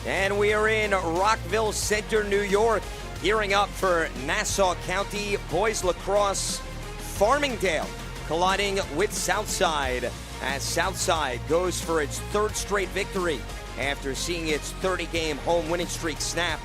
And we are in Rockville Center, New York, gearing up for Nassau County Boys Lacrosse. Farmingdale colliding with Southside as Southside goes for its third straight victory after seeing its 30-game home winning streak snapped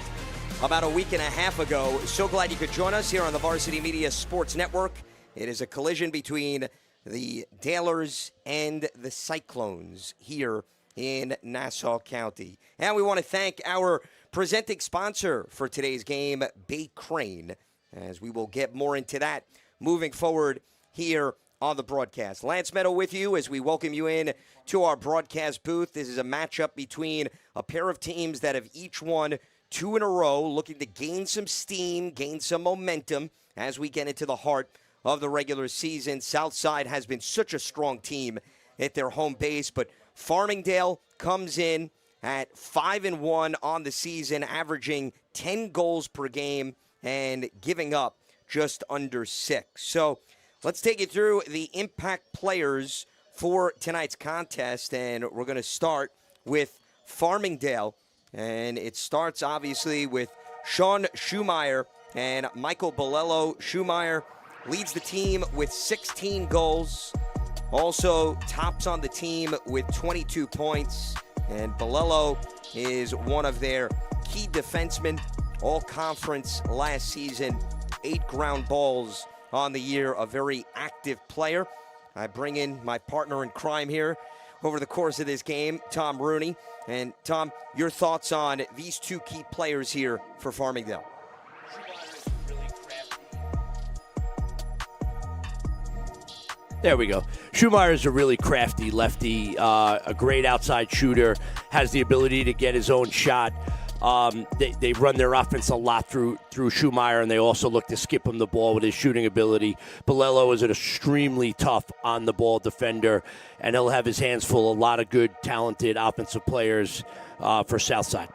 about a week and a half ago. So glad you could join us here on the Varsity Media Sports Network. It is a collision between the Dalers and the Cyclones here in Nassau County. And we want to thank our presenting sponsor for today's game, Bay Crane, as we will get more into that moving forward here on the broadcast. Lance Meadow with you as we welcome you in to our broadcast booth. This is a matchup between a pair of teams that have each won 2 in a row, looking to gain some steam, gain some momentum as we get into the heart of the regular season. Southside has been such a strong team at their home base, but Farmingdale comes in at 5-1 on the season, averaging 10 goals per game and giving up just under 6. So let's take you through the impact players for tonight's contest, and we're going to start with Farmingdale. And it starts, obviously, with Sean Schumeyer and Michael Bolello. Schumeyer leads the team with 16 goals, also tops on the team with 22 points. And Bolello is one of their key defensemen, all-conference last season, 8 ground balls on the year, a very active player. I bring in my partner in crime here over the course of this game, Tom Rooney. And Tom, your thoughts on these two key players here for Farmingdale? There we go. Schumeyer is a really crafty lefty, a great outside shooter, has the ability to get his own shot. They run their offense a lot through Schumeyer, and they also look to skip him the ball with his shooting ability. Bolello is an extremely tough on-the-ball defender, and he'll have his hands full. A lot of good, talented offensive players for Southside.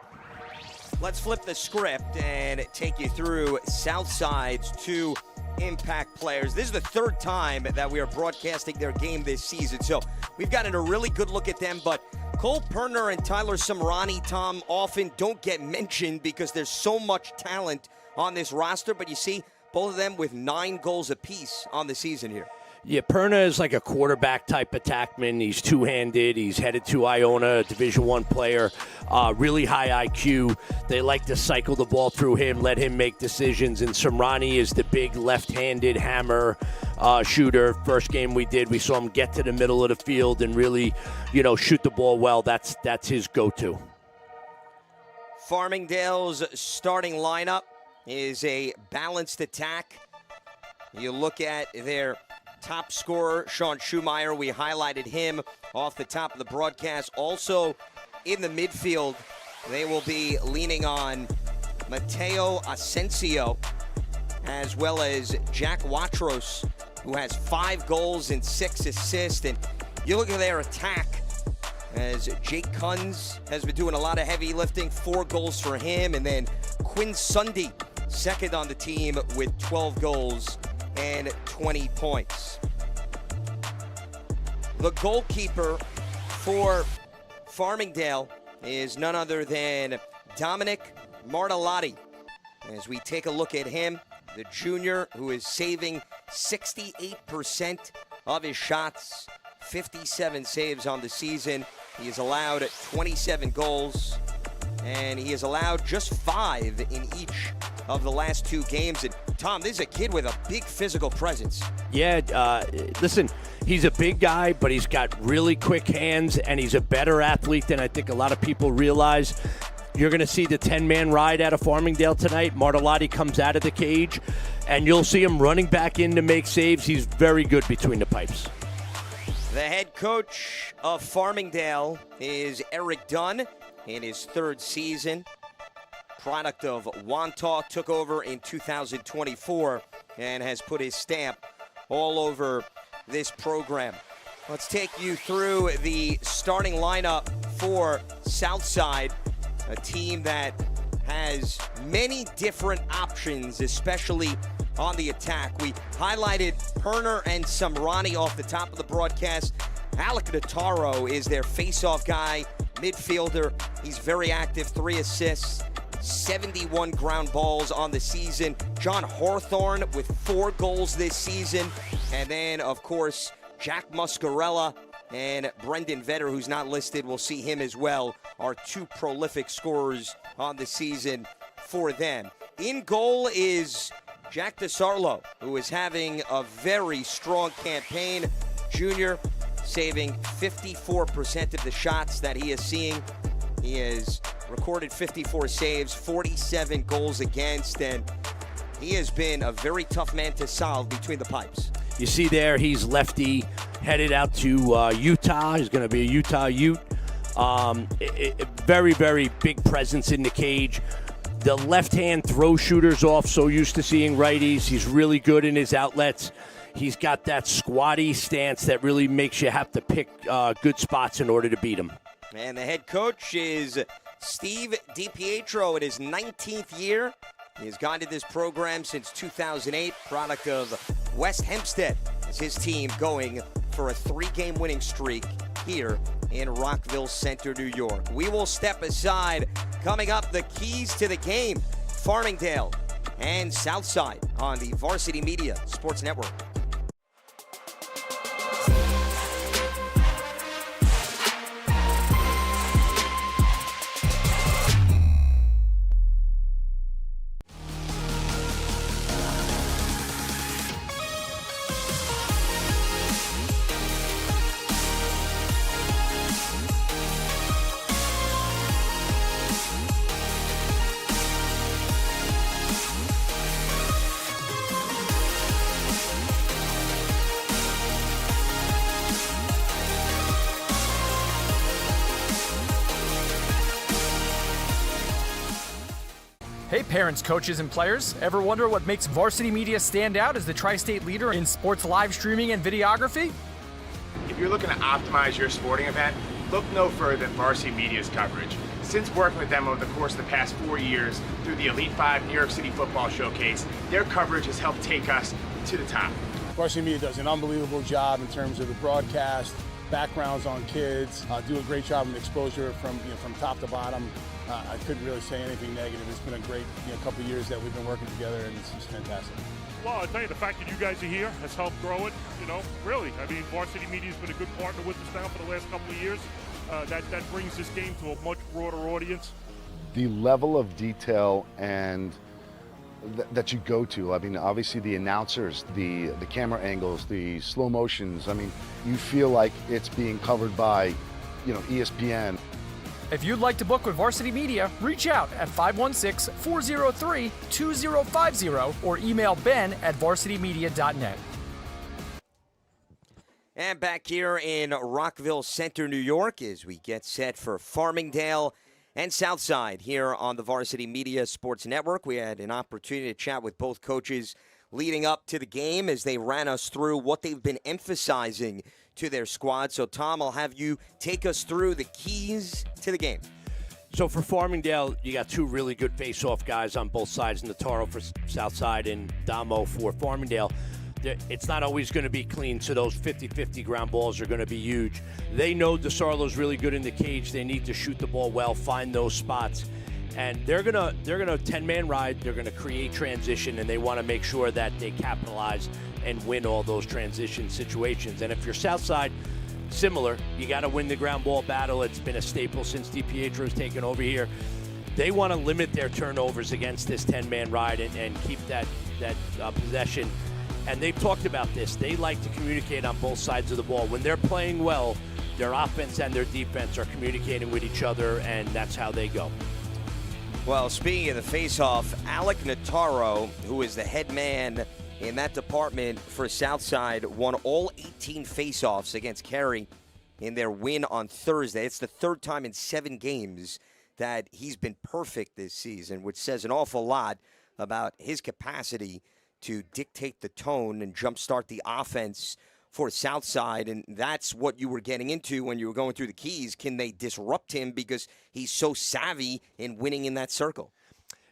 Let's flip the script and take you through Southside's 2 impact players. This is the 3rd time that we are broadcasting their game this season, so we've gotten a really good look at them. But Cole Perner and Tyler Samrani, Tom, often don't get mentioned because there's so much talent on this roster, but you see both of them with 9 goals apiece on the season here. Yeah, Perna is like a quarterback-type attackman. He's two-handed. He's headed to Iona, a Division I player. Really high IQ. They like to cycle the ball through him, let him make decisions. And Samrani is the big left-handed hammer shooter. First game we did, we saw him get to the middle of the field and really, shoot the ball well. That's his go-to. Farmingdale's starting lineup is a balanced attack. You look at their top scorer, Sean Schumeyer. We highlighted him off the top of the broadcast. Also in the midfield, they will be leaning on Mateo Asensio, as well as Jack Watros, who has 5 goals and 6 assists. And you look at their attack, as Jake Kunz has been doing a lot of heavy lifting, 4 goals for him. And then Quinn Sunday, second on the team with 12 goals and 20 points. The goalkeeper for Farmingdale is none other than Dominic Martellotti. As we take a look at him, the junior who is saving 68% of his shots, 57 saves on the season. He has allowed 27 goals, and he has allowed just 5 in each of the last 2 games. And Tom, this is a kid with a big physical presence. Yeah, listen, he's a big guy, but he's got really quick hands, and he's a better athlete than I think a lot of people realize. You're going to see the 10-man ride out of Farmingdale tonight. Martellotti comes out of the cage, and you'll see him running back in to make saves. He's very good between the pipes. The head coach of Farmingdale is Eric Dunn in his 3rd season. Product of Wantagh, took over in 2024 and has put his stamp all over this program. Let's take you through the starting lineup for Southside, a team that has many different options, especially on the attack. We highlighted Perner and Samrani off the top of the broadcast. Alec Nataro is their face-off guy midfielder. He's very active, 3 assists, 71 ground balls on the season. John Hawthorne with 4 goals this season. And then, of course, Jack Muscarella and Brendan Vetter, who's not listed, we'll see him as well, are 2 prolific scorers on the season for them. In goal is Jack DeSarlo, who is having a very strong campaign. Junior saving 54% of the shots that he is seeing. He has recorded 54 saves, 47 goals against, and he has been a very tough man to solve between the pipes. You see there, he's lefty, headed out to Utah. He's going to be a Utah Ute. Very, very big presence in the cage. The left-hand throw shooters off, so used to seeing righties. He's really good in his outlets. He's got that squatty stance that really makes you have to pick good spots in order to beat him. And the head coach is Steve DiPietro in his 19th year. He has gone to this program since 2008, product of West Hempstead, as his team going for a 3-game winning streak here in Rockville Center, New York. We will step aside. Coming up, the keys to the game, Farmingdale and Southside on the Varsity Media Sports Network. Hey parents, coaches, and players. Ever wonder what makes Varsity Media stand out as the tri-state leader in sports live streaming and videography? If you're looking to optimize your sporting event, look no further than Varsity Media's coverage. Since working with them over the course of the past 4 years through the Elite 5 New York City Football Showcase, their coverage has helped take us to the top. Varsity Media does an unbelievable job in terms of the broadcast, backgrounds on kids, do a great job of exposure from top to bottom. I couldn't really say anything negative. It's been a great couple of years that we've been working together, and it's just fantastic. Well, I'll tell you, the fact that you guys are here has helped grow it, really. I mean, Varsity Media's been a good partner with us now for the last couple of years. That brings this game to a much broader audience. The level of detail and that you go to, I mean, obviously the announcers, the camera angles, the slow motions, I mean, you feel like it's being covered by, ESPN. If you'd like to book with Varsity Media, reach out at 516-403-2050 or email ben@varsitymedia.net. And back here in Rockville Center, New York, as we get set for Farmingdale and Southside here on the Varsity Media Sports Network. We had an opportunity to chat with both coaches leading up to the game as they ran us through what they've been emphasizing to their squad. So, Tom, I'll have you take us through the keys to the game. So for Farmingdale, you got 2 really good face-off guys on both sides, Nataro for Southside and Damo for Farmingdale. It's not always going to be clean, so those 50-50 ground balls are going to be huge. They know DeSarlo's really good in the cage. They need to shoot the ball well, find those spots. And they're gonna 10-man ride. They're gonna create transition, and they want to make sure that they capitalize and win all those transition situations. And if you're Southside, similar, you got to win the ground ball battle. It's been a staple since DiPietro's taken over here. They want to limit their turnovers against this 10-man ride and keep that possession. And they've talked about this. They like to communicate on both sides of the ball. When they're playing well, their offense and their defense are communicating with each other, and that's how they go. Well, speaking of the face-off, Alec Nataro, who is the head man in that department for Southside, won all 18 face-offs against Cary in their win on Thursday. It's the 3rd time in 7 games that he's been perfect this season, which says an awful lot about his capacity to dictate the tone and jumpstart the offense for Southside, and that's what you were getting into when you were going through the keys. Can they disrupt him because he's so savvy in winning in that circle?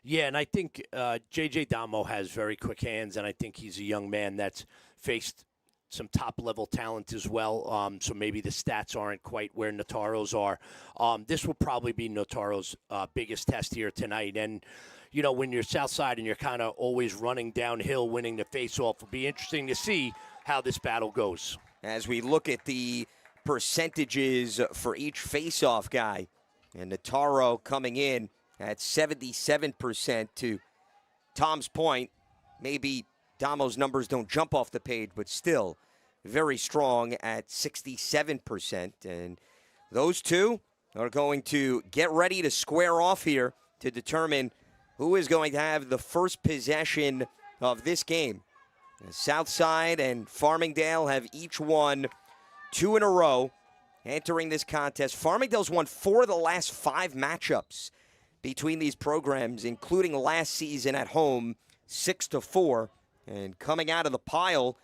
Yeah, and I think J.J. Damo has very quick hands, and I think he's a young man that's faced some top-level talent as well, so maybe the stats aren't quite where Notaro's are. This will probably be Notaro's biggest test here tonight. And, you know, when you're Southside and you're kind of always running downhill, winning the face-off, it'll be interesting to see how this battle goes. As we look at the percentages for each face-off guy, and Notaro coming in at 77%. To Tom's point, maybe Damo's numbers don't jump off the page, but still very strong at 67%. And those two are going to get ready to square off here to determine who is going to have the first possession of this game. Southside and Farmingdale have each won 2 in a row entering this contest. Farmingdale's won 4 of the last 5 matchups between these programs, including last season at home, 6-4. And coming out of the pile,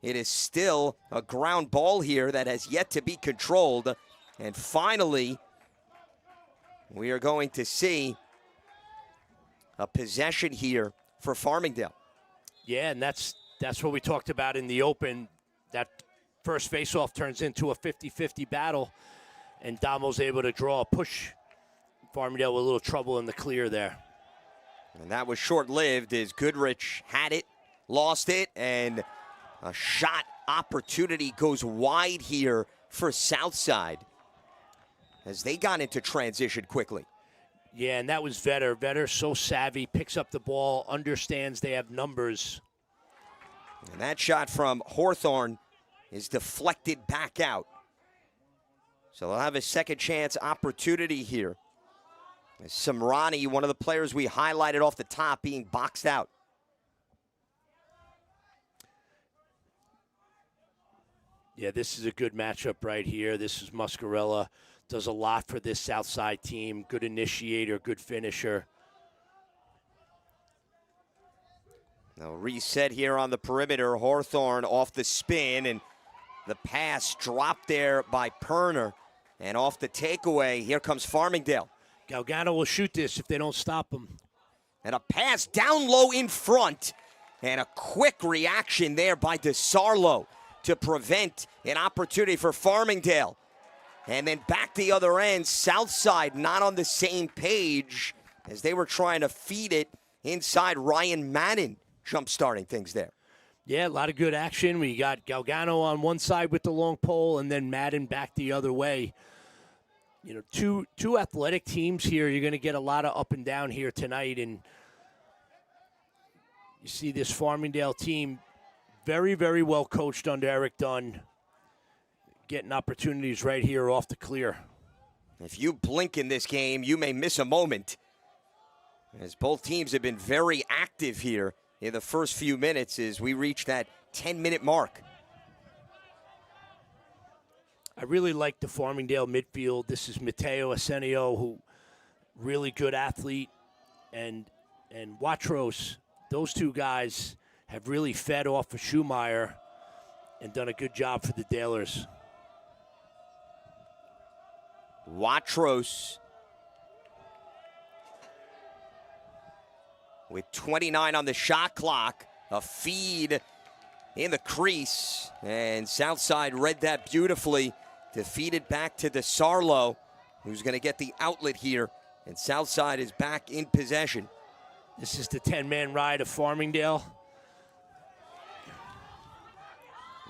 it is still a ground ball here that has yet to be controlled. And finally, we are going to see a possession here for Farmingdale. Yeah, and that's what we talked about in the open. That first faceoff turns into a 50-50 battle, and Damo's able to draw a push. Farmingdale with a little trouble in the clear there. And that was short-lived as Goodrich had it, lost it, and a shot opportunity goes wide here for Southside as they got into transition quickly. Yeah, and that was Vetter. Vetter so savvy, picks up the ball, understands they have numbers. And that shot from Hawthorne is deflected back out. So they'll have a second chance opportunity here. Samrani, one of the players we highlighted off the top, being boxed out. Yeah, this is a good matchup right here. This is Muscarella. Does a lot for this Southside team. Good initiator, good finisher. Now reset here on the perimeter. Hawthorne off the spin, and the pass dropped there by Perner. And off the takeaway, here comes Farmingdale. Galgano will shoot this if they don't stop him. And a pass down low in front. And a quick reaction there by DeSarlo to prevent an opportunity for Farmingdale. And then back the other end, Southside not on the same page as they were trying to feed it inside. Ryan Madden jump-starting things there. Yeah, a lot of good action. We got Galgano on one side with the long pole, and then Madden back the other way. You know, two athletic teams here. You're going to get a lot of up and down here tonight. And you see this Farmingdale team very, very well coached under Eric Dunn, getting opportunities right here off the clear. If you blink in this game, you may miss a moment, as both teams have been very active here in the first few minutes as we reach that 10-minute mark. I really like the Farmingdale midfield. This is Mateo Asenio, who really good athlete, and Watros. Those two guys have really fed off of Schumeyer and done a good job for the Dalers. Watros with 29 on the shot clock. A feed in the crease, and Southside read that beautifully to feed it back to DeSarlo, who's going to get the outlet here, and Southside is back in possession. This is the 10-man ride of Farmingdale.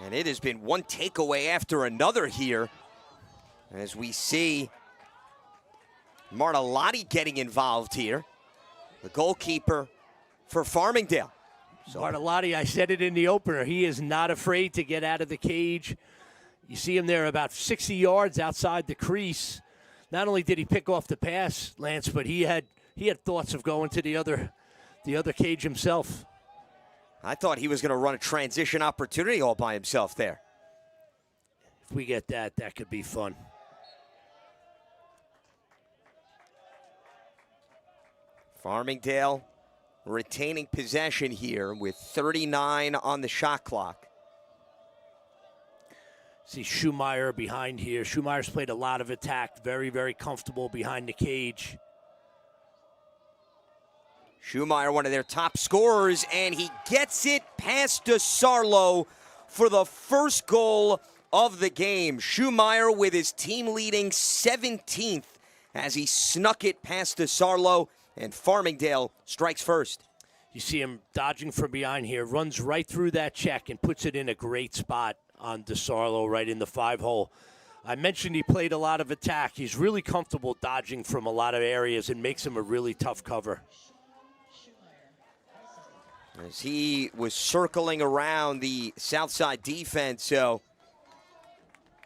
And it has been one takeaway after another here, as we see Martellotti getting involved here, the goalkeeper for Farmingdale. So Martellotti, I said it in the opener, he is not afraid to get out of the cage. You see him there about 60 yards outside the crease. Not only did he pick off the pass, Lance, but he had thoughts of going to the other cage himself. I thought he was going to run a transition opportunity all by himself there. If we get that, that could be fun. Farmingdale retaining possession here with 39 on the shot clock. See Schumeyer behind here. Schumeyer's played a lot of attack. Very, very comfortable behind the cage. Schumeyer, one of their top scorers, and he gets it past DeSarlo for the first goal of the game. Schumacher with his team-leading 17th as he snuck it past DeSarlo, and Farmingdale strikes first. You see him dodging from behind here, runs right through that check and puts it in a great spot on DeSarlo right in the 5-hole. I mentioned he played a lot of attack. He's really comfortable dodging from a lot of areas and makes him a really tough cover. As he was circling around the south side defense, so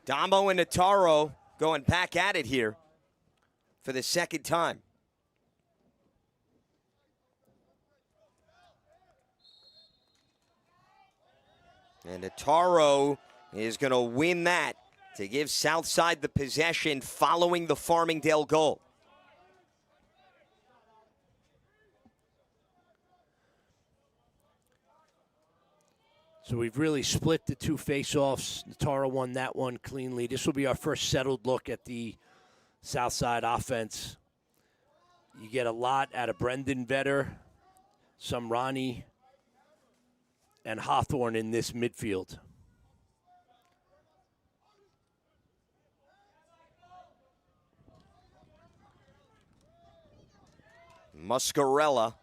Damo and Notaro going back at it here for the second time. And Notaro is going to win that to give Southside the possession following the Farmingdale goal. So we've really split the two face-offs. Notaro won that one cleanly. This will be our first settled look at the Southside offense. You get a lot out of Brendan Vetter, some Ronnie, and Hawthorne in this midfield. Muscarella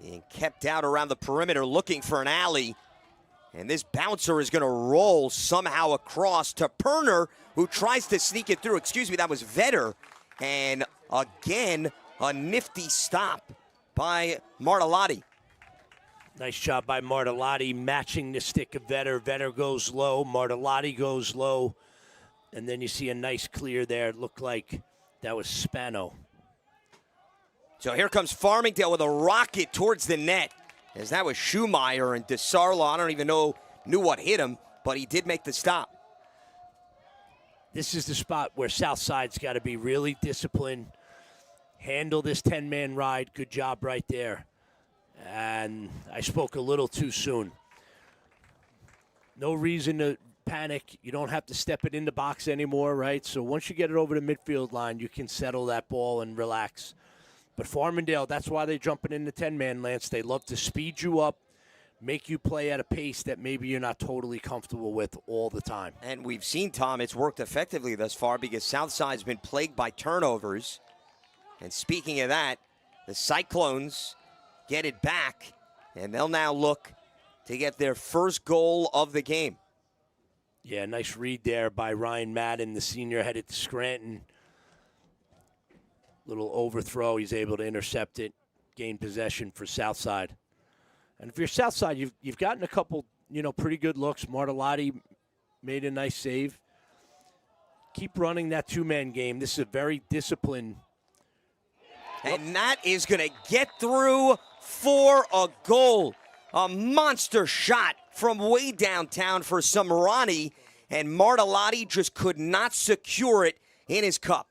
being kept out around the perimeter, looking for an alley. And this bouncer is going to roll somehow across to Perner, who tries to sneak it through. Excuse me, that was Vetter. And again, a nifty stop by Martellotti. Nice job by Martellotti matching the stick of Vetter. Vetter goes low, Martellotti goes low. And then you see a nice clear there. It looked like that was Spano. So here comes Farmingdale with a rocket towards the net. As that was Schumacher, and DeSarlo, I don't even knew what hit him, but he did make the stop. This is the spot where Southside's got to be really disciplined, handle this 10-man ride. Good job right there. And I spoke a little too soon. No reason to panic. You don't have to step it in the box anymore, right? So once you get it over the midfield line, you can settle that ball and relax. But Farmingdale, that's why they're jumping in the 10-man, Lance. They love to speed you up, make you play at a pace that maybe you're not totally comfortable with all the time. And we've seen, Tom, it's worked effectively thus far because Southside's been plagued by turnovers. And speaking of that, the Cyclones get it back, and they'll now look to get their first goal of the game. Yeah, nice read there by Ryan Madden, the senior headed to Scranton. Little overthrow, he's able to intercept it, gain possession for Southside. And if you're Southside, you've gotten a couple, pretty good looks. Martellotti made a nice save. Keep running that two-man game. This is a very disciplined. And that is going to get through for a goal. A monster shot from way downtown for Samrani, and Martellotti just could not secure it in his cup.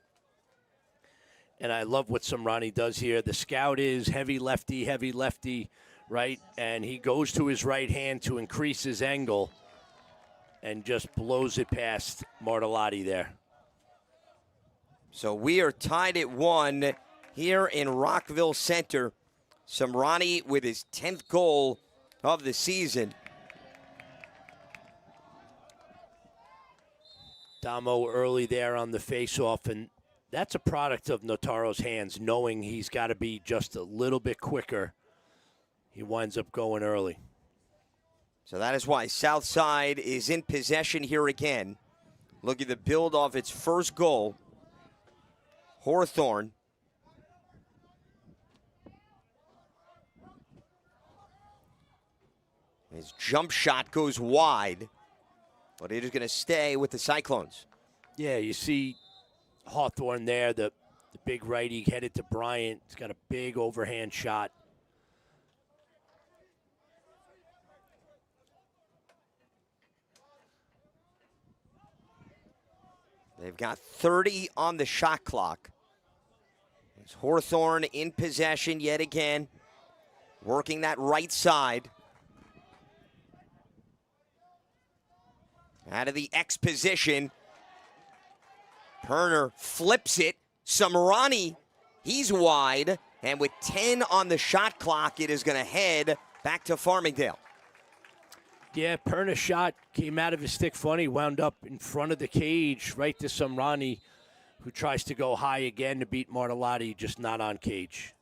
And I love what Samrani does here. The scout is heavy lefty, right? And he goes to his right hand to increase his angle and just blows it past Martellotti there. So we are tied at 1 here in Rockville Center. Samrani with his 10th goal of the season. Damo early there on the faceoff, and that's a product of Notaro's hands, knowing he's got to be just a little bit quicker. He winds up going early. So that is why Southside is in possession here again. Looking to build off its first goal. Hawthorne. His jump shot goes wide, but it is going to stay with the Cyclones. Yeah, you see Hawthorne there, the big righty headed to Bryant. He's got a big overhand shot. They've got 30 on the shot clock. There's Hawthorne in possession yet again, working that right side. Out of the X position. Perner flips it. Samrani, he's wide. And with 10 on the shot clock, it is going to head back to Farmingdale. Yeah, Perna's shot came out of his stick funny, wound up in front of the cage, right to Samrani, who tries to go high again to beat Martellotti, just not on cage.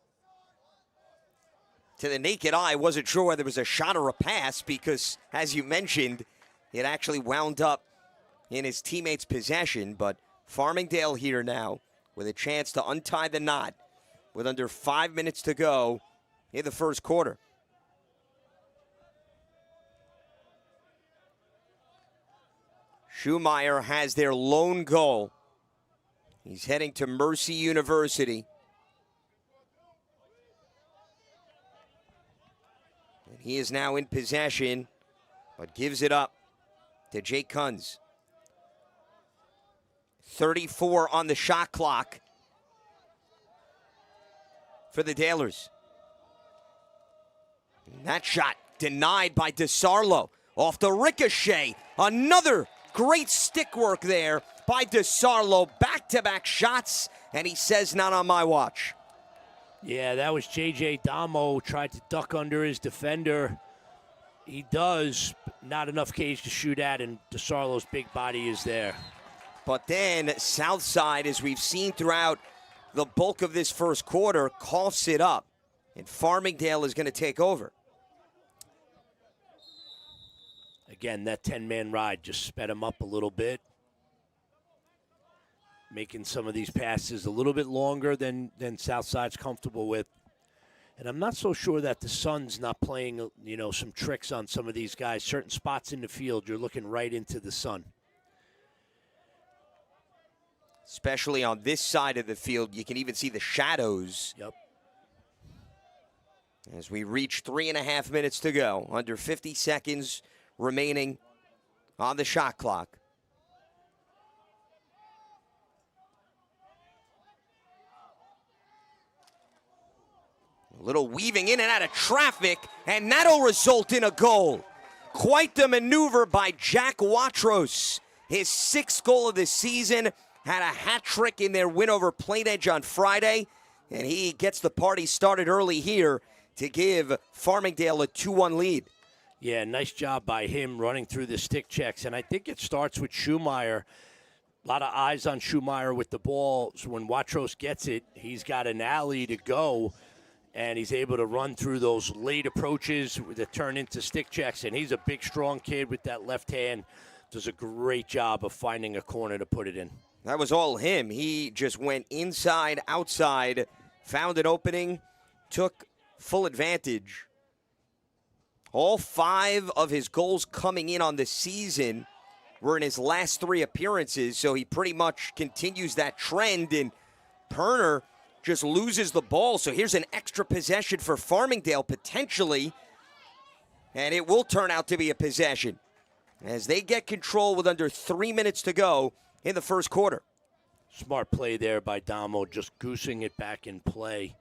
To the naked eye, wasn't sure whether it was a shot or a pass because, as you mentioned, it actually wound up in his teammate's possession. But Farmingdale here now with a chance to untie the knot with under 5 minutes to go in the first quarter. Schumacher has their lone goal. He's heading to Mercy University. And he is now in possession, but gives it up to Jake Kunz. 34 on the shot clock for the Dalers. And that shot denied by DeSarlo. Off the ricochet. Another great stick work there by DeSarlo. Back-to-back shots, and he says, not on my watch. Yeah, that was J.J. Damo, tried to duck under his defender. He does, not enough cage to shoot at, and DeSarlo's big body is there. But then Southside, as we've seen throughout the bulk of this first quarter, coughs it up, and Farmingdale is going to take over. Again, that 10-man ride just sped him up a little bit, making some of these passes a little bit longer than Southside's comfortable with. And I'm not so sure that the Sun's not playing, some tricks on some of these guys. Certain spots in the field, you're looking right into the sun. Especially on this side of the field, you can even see the shadows. Yep. As we reach 3.5 minutes to go, under 50 seconds remaining on the shot clock. A little weaving in and out of traffic, and that'll result in a goal. Quite the maneuver by Jack Watros. His 6th goal of the season, had a hat trick in their win over Plain Edge on Friday, and he gets the party started early here to give Farmingdale a 2-1 lead. Yeah, nice job by him running through the stick checks. And I think it starts with Schumacher. A lot of eyes on Schumacher with the ball. So when Watros gets it, he's got an alley to go, and he's able to run through those late approaches that turn into stick checks. And he's a big, strong kid with that left hand. Does a great job of finding a corner to put it in. That was all him. He just went inside, outside, found an opening, took full advantage. All 5 of his goals coming in on the season were in his last 3 appearances, so he pretty much continues that trend, and Perner just loses the ball. So here's an extra possession for Farmingdale, potentially, and it will turn out to be a possession as they get control with under 3 minutes to go in the first quarter. Smart play there by Damo, just goosing it back in play,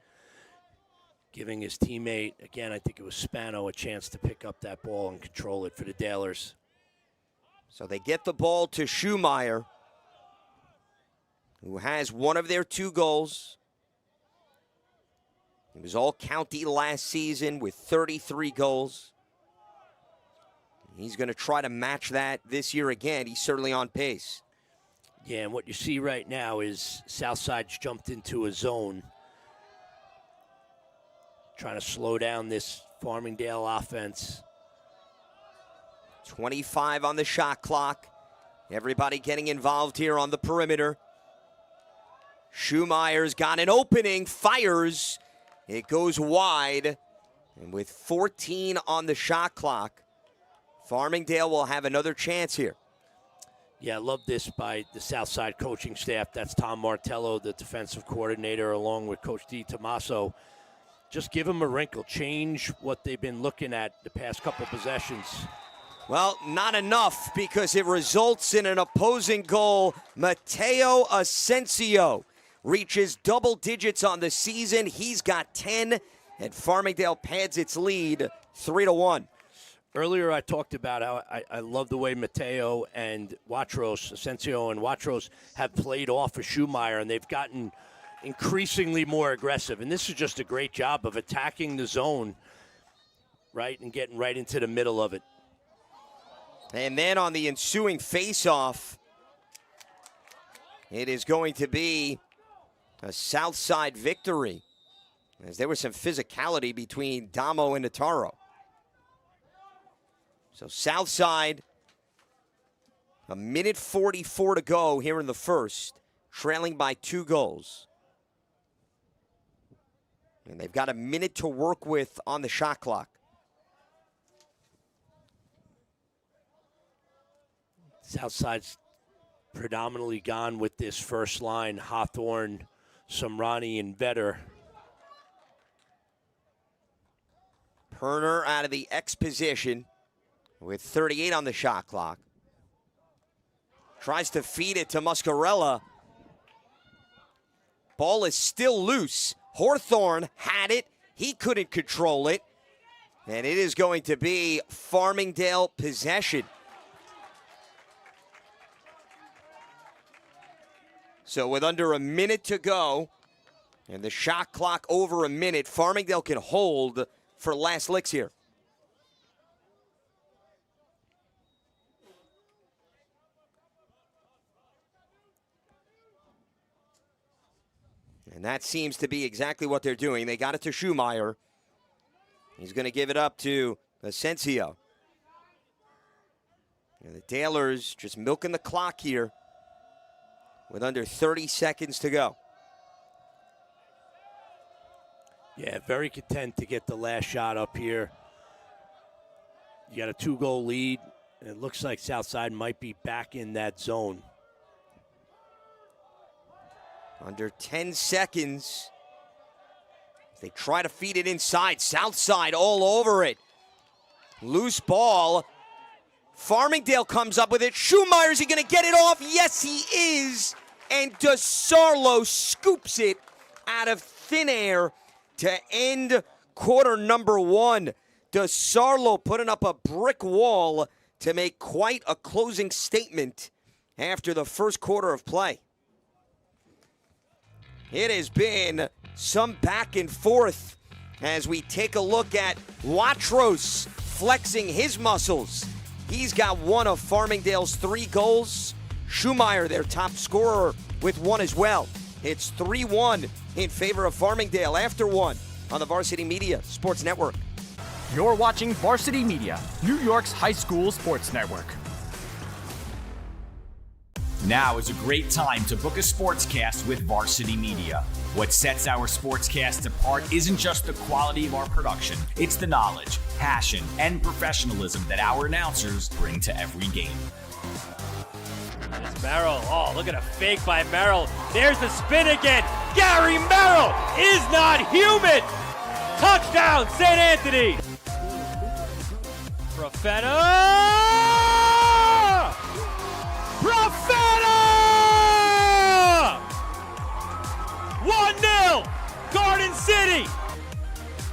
giving his teammate, again, I think it was Spano, a chance to pick up that ball and control it for the Dalers. So they get the ball to Schumacher, who has one of their 2 goals. He was all county last season with 33 goals. He's going to try to match that this year again. He's certainly on pace. Yeah, and what you see right now is Southside's jumped into a zone, trying to slow down this Farmingdale offense. 25 on the shot clock. Everybody getting involved here on the perimeter. Schumacher's got an opening, fires. It goes wide. And with 14 on the shot clock, Farmingdale will have another chance here. Yeah, I love this by the Southside coaching staff. That's Tom Martello, the defensive coordinator, along with Coach D. Tommaso. Just give them a wrinkle. Change what they've been looking at the past couple possessions. Well, not enough because it results in an opposing goal. Mateo Asensio reaches double digits on the season. He's got 10, and Farmingdale pads its lead 3-1. Earlier I talked about how I love the way Mateo and Watros, Asensio and Watros, have played off of Schumacher, and they've gotten increasingly more aggressive. And this is just a great job of attacking the zone right, and getting right into the middle of it. And then on the ensuing faceoff, it is going to be a Southside victory, as there was some physicality between Damo and Nataro. So Southside, a minute 44 to go here in the first, trailing by 2 goals. And they've got a minute to work with on the shot clock. Southside's predominantly gone with this first line: Hawthorne, Samrani, and Vetter. Perner out of the X position with 38 on the shot clock. Tries to feed it to Muscarella. Ball is still loose. Hawthorne had it. He couldn't control it. And it is going to be Farmingdale possession. So with under a minute to go and the shot clock over a minute, Farmingdale can hold for last licks here. And that seems to be exactly what they're doing. They got it to Schumacher. He's going to give it up to Asensio. And the Dalers just milking the clock here with under 30 seconds to go. Yeah, very content to get the last shot up here. You got a 2-goal lead, and it looks like Southside might be back in that zone. Under 10 seconds. They try to feed it inside. Southside all over it. Loose ball. Farmingdale comes up with it. Schumacher, is he going to get it off? Yes, he is. And DeSarlo scoops it out of thin air to end quarter number 1. DeSarlo putting up a brick wall to make quite a closing statement after the first quarter of play. It has been some back and forth as we take a look at Watros flexing his muscles. He's got one of Farmingdale's 3 goals. Schumacher, their top scorer, with 1 as well. It's 3-1 in favor of Farmingdale after 1 on the Varsity Media Sports Network. You're watching Varsity Media, New York's high school sports network. Now is a great time to book a sportscast with Varsity Media. What sets our sportscast apart isn't just the quality of our production, it's the knowledge, passion, and professionalism that our announcers bring to every game. It's Merrill. Oh, look at a fake by Merrill. There's the spin again. Gary Merrill is not human. Touchdown, St. Anthony. Profeta! 1-0, Garden City.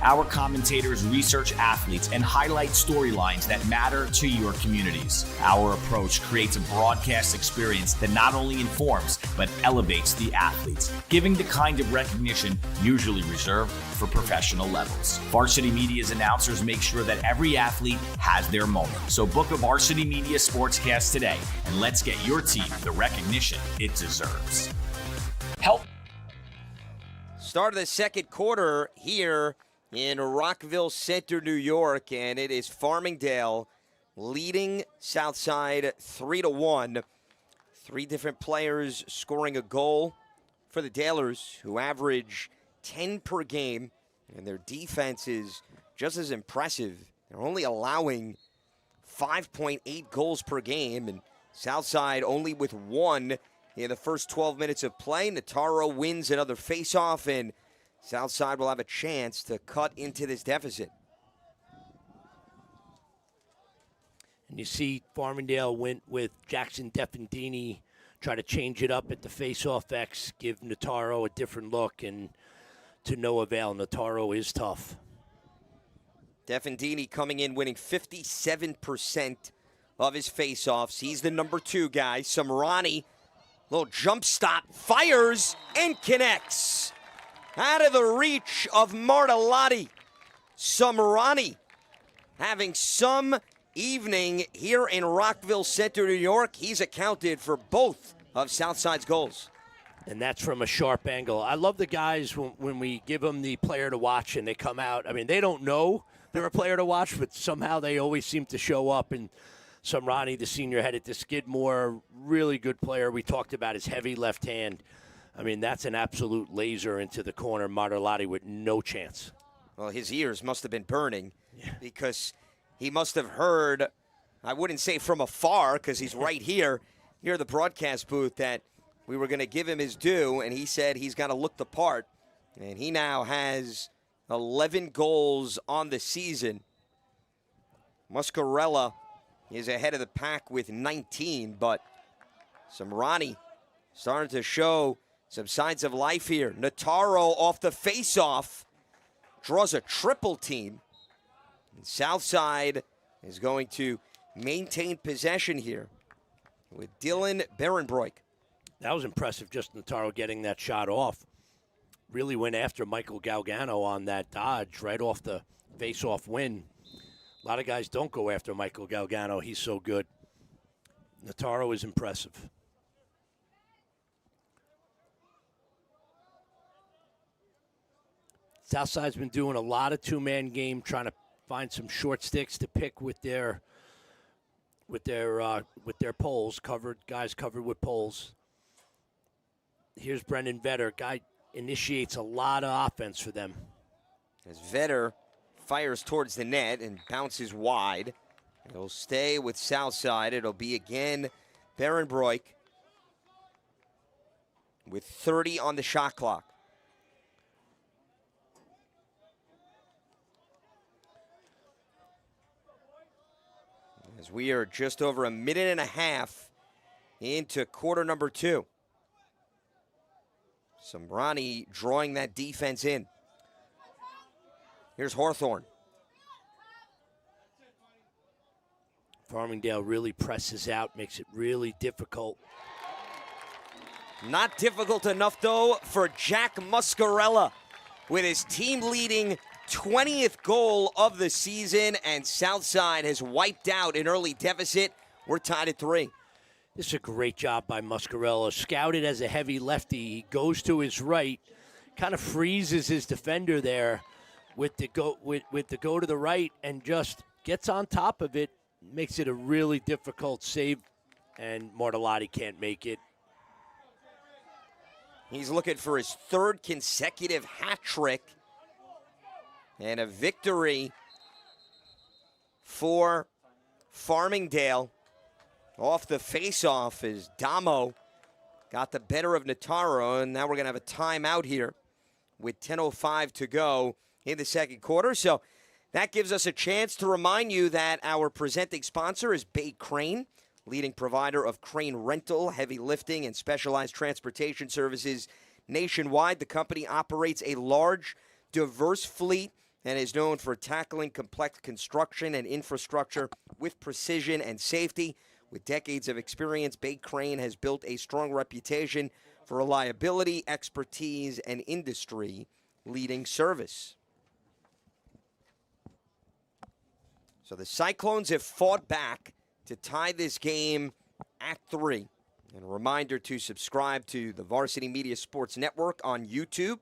Our commentators research athletes and highlight storylines that matter to your communities. Our approach creates a broadcast experience that not only informs, but elevates the athletes, giving the kind of recognition usually reserved for professional levels. Varsity Media's announcers make sure that every athlete has their moment. So book a Varsity Media Sportscast today, and let's get your team the recognition it deserves. Help. Start of the second quarter here in Rockville Center, New York, and it is Farmingdale leading Southside 3-1. 3 different players scoring a goal for the Dalers, who average 10 per game, and their defense is just as impressive. They're only allowing 5.8 goals per game, and Southside only with 1 in the first 12 minutes of play. Nataro wins another faceoff, and Southside will have a chance to cut into this deficit. And you see Farmingdale went with Jackson Defendini, try to change it up at the faceoff X, give Nataro a different look, and to no avail. Nataro is tough. Defendini coming in winning 57% of his faceoffs. He's the number 2 guy. Samrani, little jump stop, fires and connects. Out of the reach of Martellotti. Samrani having some evening here in Rockville Center, New York. He's accounted for both of Southside's goals. And that's from a sharp angle. I love the guys when we give them the player to watch and they come out. I mean, they don't know they're a player to watch, but somehow they always seem to show up. And Ronnie, the senior, headed to Skidmore, really good player. We talked about his heavy left hand. I mean, that's an absolute laser into the corner. Martellotti with no chance. Well, his ears must have been burning because he must have heard, I wouldn't say from afar because he's right here at the broadcast booth, that we were going to give him his due, and he said he's got to look the part. And he now has 11 goals on the season. Muscarella is ahead of the pack with 19, but Ronnie starting to show some signs of life here. Notaro off the face-off draws a triple team. And Southside is going to maintain possession here with Dylan Berenbroik. That was impressive, just Notaro getting that shot off. Really went after Michael Galgano on that dodge right off the face-off win. A lot of guys don't go after Michael Galgano. He's so good. Notaro is impressive. Southside's been doing a lot of two-man game, trying to find some short sticks to pick with their poles, guys covered with poles. Here's Brendan Vetter. Guy initiates a lot of offense for them. As Vetter fires towards the net and bounces wide. It'll stay with Southside. It'll be again Berenbroik with 30 on the shot clock. As we are just over a minute and a half into quarter number 2. Ronnie drawing that defense in. Here's Hawthorne. Farmingdale really presses out, makes it really difficult. Not difficult enough, though, for Jack Muscarella with his team-leading 20th goal of the season, and Southside has wiped out an early deficit. We're tied at 3. This is a great job by Muscarella. Scouted as a heavy lefty. He goes to his right, kind of freezes his defender there with the go to the right, and just gets on top of it. Makes it a really difficult save, and Martellotti can't make it. He's looking for his 3rd consecutive hat trick. And a victory for Farmingdale. Off the face-off as Damo got the better of Notaro, and now we're going to have a timeout here with 10:05 to go in the second quarter. So that gives us a chance to remind you that our presenting sponsor is Bay Crane, leading provider of crane rental, heavy lifting, and specialized transportation services nationwide. The company operates a large, diverse fleet and is known for tackling complex construction and infrastructure with precision and safety. With decades of experience, Bay Crane has built a strong reputation for reliability, expertise, and industry-leading service. So the Cyclones have fought back to tie this game at 3. And a reminder to subscribe to the Varsity Media Sports Network on YouTube.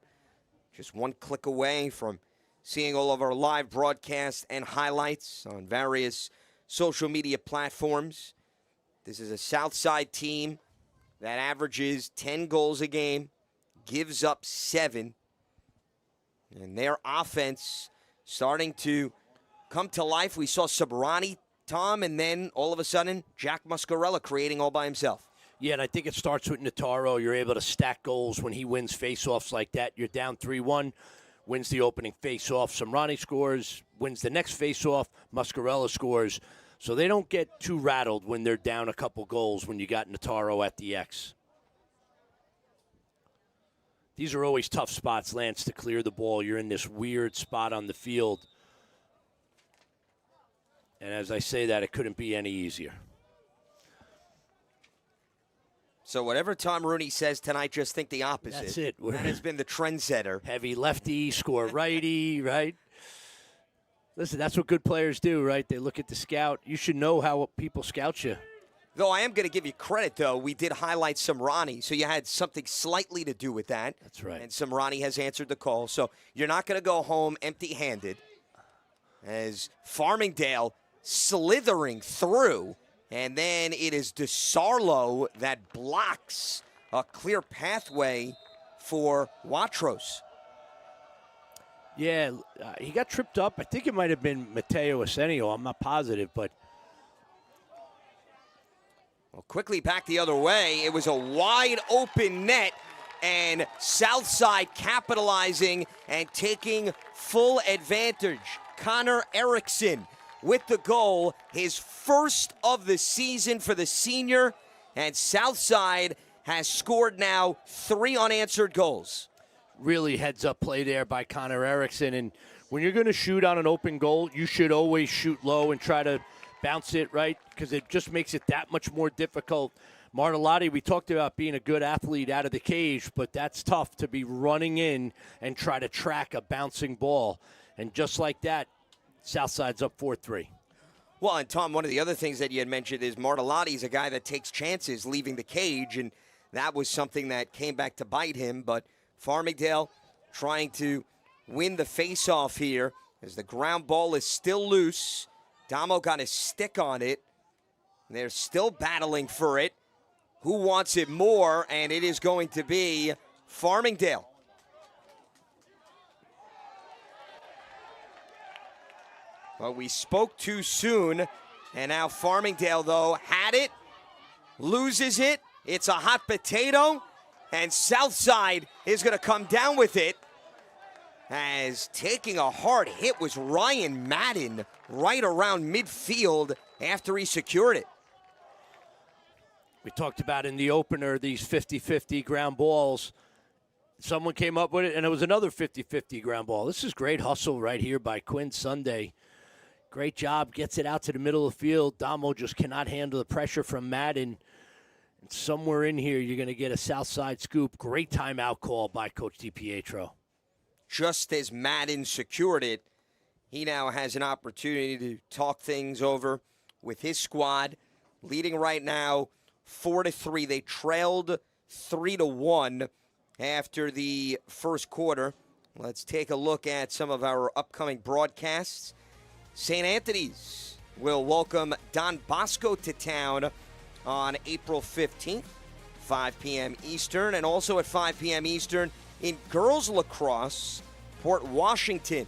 Just one click away from seeing all of our live broadcasts and highlights on various social media platforms. This is a Southside team that averages 10 goals a game, gives up 7. And their offense starting to come to life. We saw Sabrani, Tom, and then all of a sudden, Jack Muscarella creating all by himself. Yeah, and I think it starts with Notaro. You're able to stack goals when he wins faceoffs like that. You're down 3-1. Wins the opening face-off. Samrani scores, wins the next face-off. Muscarella scores. So they don't get too rattled when they're down a couple goals when you got Notaro at the X. These are always tough spots, Lance, to clear the ball. You're in this weird spot on the field. And as I say that, it couldn't be any easier. So whatever Tom Rooney says tonight, just think the opposite. That's it. That has been the trendsetter. Heavy lefty, score righty, right? Listen, that's what good players do, right? They look at the scout. You should know how people scout you. Though I am going to give you credit, though. We did highlight Samrani, so you had something slightly to do with that. That's right. And Samrani has answered the call, so you're not going to go home empty-handed. As Farmingdale slithering through, and then it is DeSarlo that blocks a clear pathway for Watros. Yeah, he got tripped up. I think it might have been Mateo Arsenio. I'm not positive, but. Well, quickly back the other way. It was a wide open net, and Southside capitalizing and taking full advantage. Connor Erickson with the goal, his first of the season for the senior, and Southside has scored now 3 unanswered goals. Really heads-up play there by Connor Erickson. And when you're going to shoot on an open goal, you should always shoot low and try to bounce it, right? Because it just makes it that much more difficult. Martellotti, we talked about being a good athlete out of the cage, but that's tough to be running in and try to track a bouncing ball. And just like that, Southside's up 4-3. Well, and Tom, one of the other things that you had mentioned is Martellotti's a guy that takes chances leaving the cage, and that was something that came back to bite him. But Farmingdale trying to win the face-off here as the ground ball is still loose. Damo got his stick on it. They're still battling for it. Who wants it more? And it is going to be Farmingdale. But we spoke too soon, and now Farmingdale, though, had it, loses it. It's a hot potato, and Southside is going to come down with it. As taking a hard hit was Ryan Madden right around midfield after he secured it. We talked about in the opener these 50-50 ground balls. Someone came up with it, and it was another 50-50 ground ball. This is great hustle right here by Quinn Sunday. Great job, gets it out to the middle of the field. Damo just cannot handle the pressure from Madden. And somewhere in here, you're going to get a Southside scoop. Great timeout call by Coach DiPietro. Just as Madden secured it, he now has an opportunity to talk things over with his squad. Leading right now 4-3. They trailed 3-1 after the first quarter. Let's take a look at some of our upcoming broadcasts. St. Anthony's will welcome Don Bosco to town on April 15th, 5 p.m. Eastern, and also at 5 p.m. Eastern in girls lacrosse, Port Washington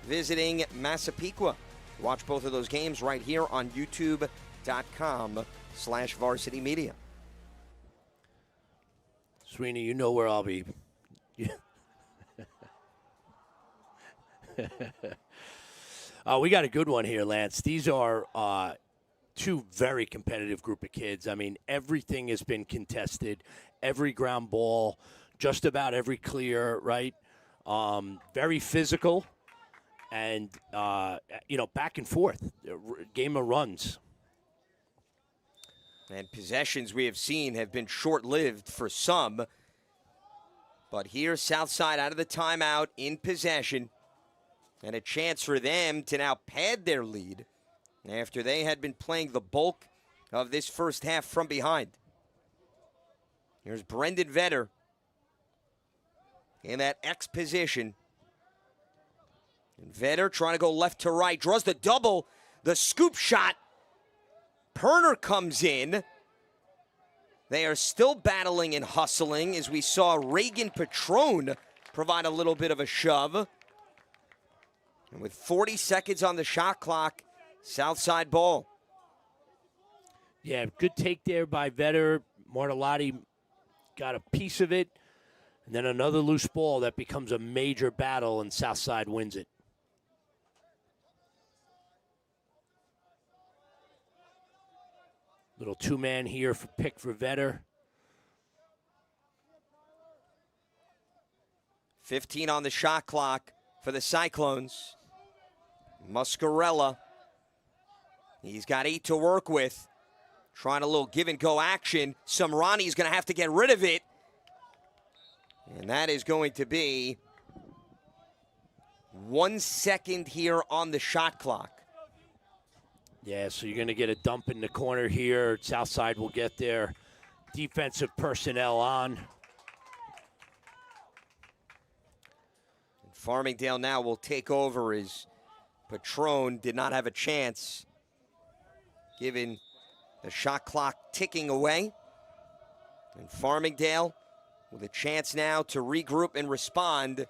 visiting Massapequa. Watch both of those games right here on youtube.com/varsity media. Sweeney, you know where I'll be. We got a good one here, Lance. These are two very competitive group of kids. I mean, everything has been contested. Every ground ball, just about every clear, right? Very physical and, back and forth. Game of runs. And possessions we have seen have been short-lived for some. But here, Southside out of the timeout in possession. And a chance for them to now pad their lead after they had been playing the bulk of this first half from behind. Here's Brendan Vetter in that X position. And Vetter trying to go left to right, draws the double, the scoop shot. Perner comes in. They are still battling and hustling as we saw Reagan Patron provide a little bit of a shove. And with 40 seconds on the shot clock, Southside ball. Yeah, good take there by Vetter. Martellotti got a piece of it. And then another loose ball that becomes a major battle, and Southside wins it. Little two-man here for pick for Vetter. 15 on the shot clock for the Cyclones. Muscarella. He's got 8 to work with. Trying a little give-and-go action. Samrani's going to have to get rid of it. And that is going to be 1 second here on the shot clock. Yeah, so you're going to get a dump in the corner here. Southside will get their defensive personnel on. Farmingdale now will take over as Patron did not have a chance, given the shot clock ticking away. And Farmingdale with a chance now to regroup and respond.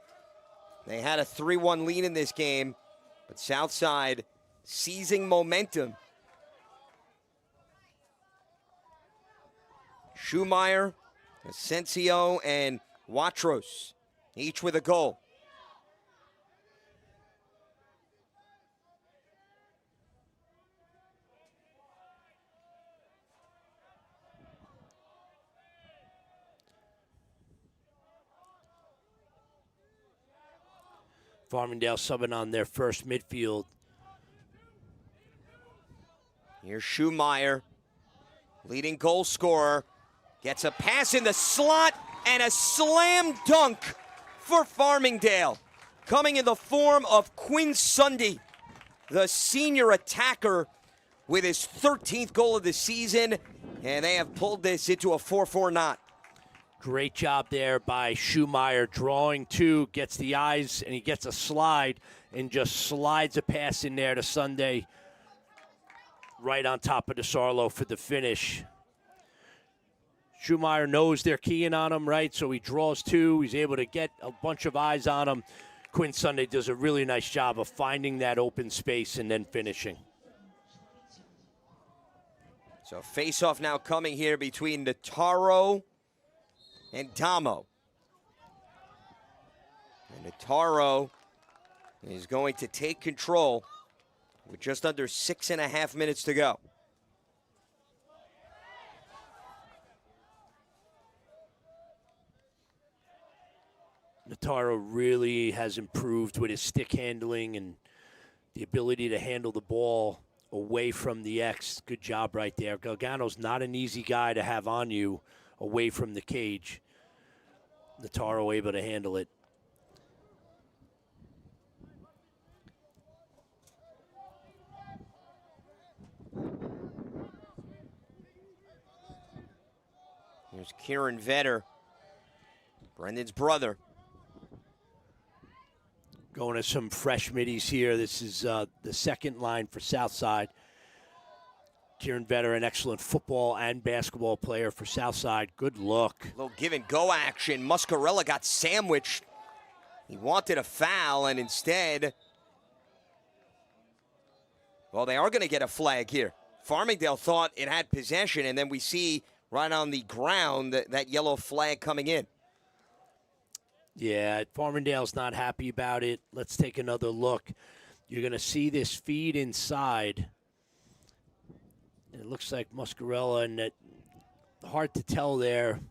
They had a 3-1 lead in this game, but Southside seizing momentum. Schumeyer, Asensio, and Watros, each with a goal. Farmingdale subbing on their first midfield. Here's Schumeyer, leading goal scorer, gets a pass in the slot and a slam dunk for Farmingdale. Coming in the form of Quinn Sunday, the senior attacker with his 13th goal of the season, and they have pulled this into a 4-4 knot. Great job there by Schumeyer, drawing two, gets the eyes, and he gets a slide and just slides a pass in there to Sunday right on top of DeSarlo for the finish. Schumeyer knows they're keying on him, right? So he draws two. He's able to get a bunch of eyes on him. Quinn Sunday does a really nice job of finding that open space and then finishing. So face-off now coming here between Nataro and Damo. And Nataro is going to take control with just under 6.5 minutes to go. Nataro really has improved with his stick handling and the ability to handle the ball away from the X. Good job right there. Galgano's not an easy guy to have on you away from the cage. Nataro able to handle it. Here's Kieran Vetter, Brendan's brother. Going to some fresh middies here. This is the second line for Southside. Kieran Vetter, an excellent football and basketball player for Southside. Good look. A little give and go action. Muscarella got sandwiched. He wanted a foul, and instead, well, they are going to get a flag here. Farmingdale thought it had possession, and then we see right on the ground that yellow flag coming in. Yeah, Farmingdale's not happy about it. Let's take another look. You're going to see this feed inside. It looks like Muscarella, and it, hard to tell there.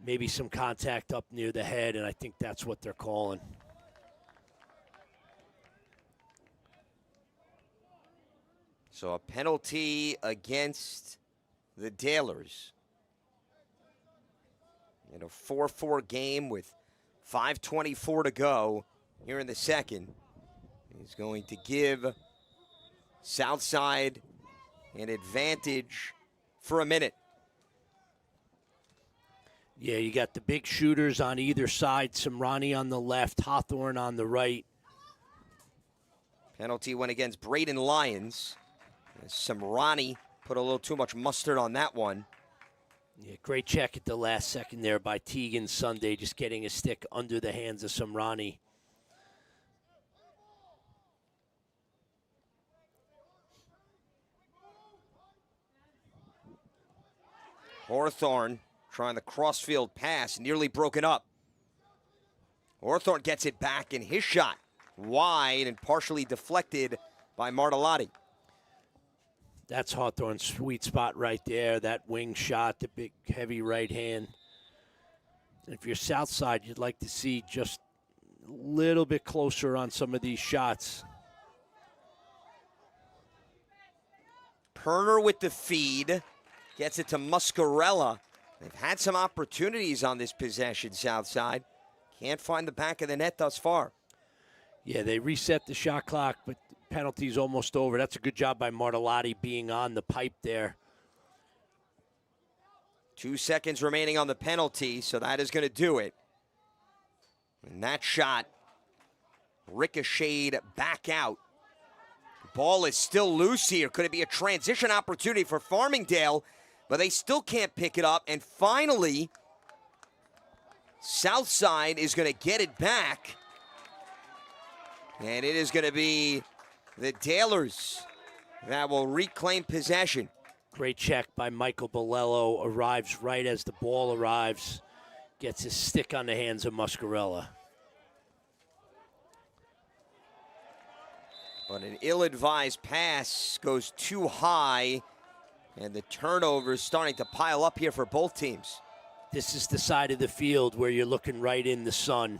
Maybe some contact up near the head, and I think that's what they're calling. So a penalty against the Dalers. In a 4-4 game with 5:24 to go here in the second. He's going to give Southside an advantage for a minute. Yeah, you got the big shooters on either side. Samrani on the left, Hawthorne on the right. Penalty went against Braden Lyons. Samrani put a little too much mustard on that one. Yeah, great check at the last second there by Tegan Sunday, just getting a stick under the hands of Samrani. Hawthorne trying the crossfield pass, nearly broken up. Hawthorne gets it back, and his shot wide and partially deflected by Martellotti. That's Hawthorne's sweet spot right there, that wing shot, the big, heavy right hand. And if you're Southside, you'd like to see just a little bit closer on some of these shots. Perner with the feed, gets it to Muscarella. They've had some opportunities on this possession, Southside. Can't find the back of the net thus far. Yeah, they reset the shot clock, but the penalty's almost over. That's a good job by Martellotti being on the pipe there. 2 seconds remaining on the penalty, so that is going to do it. And that shot ricocheted back out. Ball is still loose here. Could it be a transition opportunity for Farmingdale? But they still can't pick it up. And finally, Southside is going to get it back. And it is going to be the Dalers that will reclaim possession. Great check by Michael Bolello. Arrives right as the ball arrives. Gets his stick on the hands of Muscarella. But an ill-advised pass goes too high, and the turnover is starting to pile up here for both teams. This is the side of the field where you're looking right in the sun.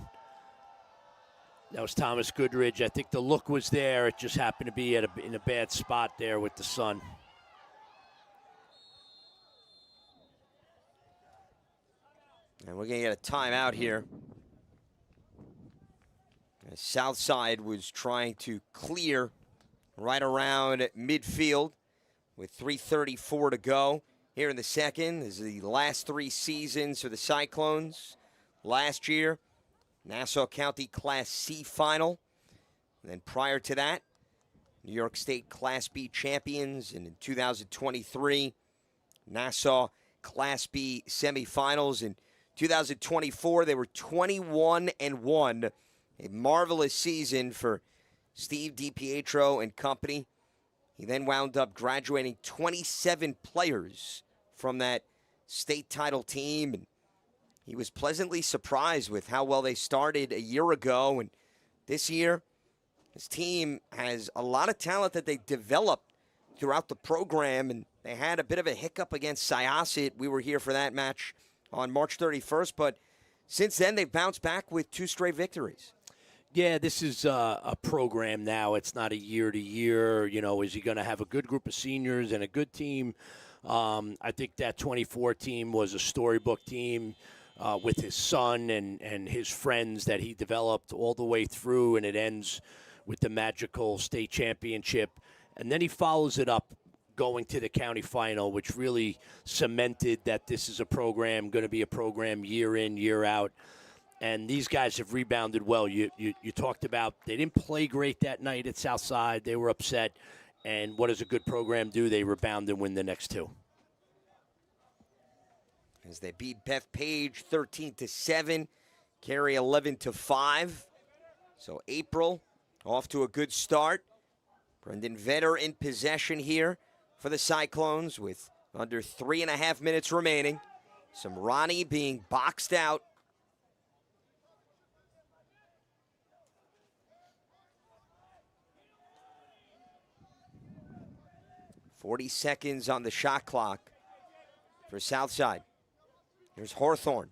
That was Thomas Goodridge. I think the look was there. It just happened to be in a bad spot there with the sun. And we're going to get a timeout here. Southside was trying to clear right around midfield with 3:34 to go here in the second. This is the last 3 seasons for the Cyclones. Last year, Nassau County Class C final. And then prior to that, New York State Class B champions. And in 2023, Nassau Class B semifinals. In 2024, they were 21-1. A marvelous season for Steve DiPietro and company. He then wound up graduating 27 players from that state title team. And he was pleasantly surprised with how well they started a year ago. And this year, his team has a lot of talent that they developed throughout the program. And they had a bit of a hiccup against Syosset. We were here for that match on March 31st. But since then, they've bounced back with 2 straight victories. Yeah, this is a program now. It's not a year-to-year. You know, is he going to have a good group of seniors and a good team? I think that 24 team was a storybook team with his son and his friends that he developed all the way through, and it ends with the magical state championship. And then he follows it up going to the county final, which really cemented that this is a program, going to be a program year in, year out. And these guys have rebounded well. You talked about they didn't play great that night at Southside. They were upset. And what does a good program do? They rebound and win the next 2. As they beat Beth Page 13-7, Cary 11-5. So April off to a good start. Brendan Vetter in possession here for the Cyclones with under 3.5 minutes remaining. Samrani being boxed out. 40 seconds on the shot clock for Southside. Here's Hawthorne.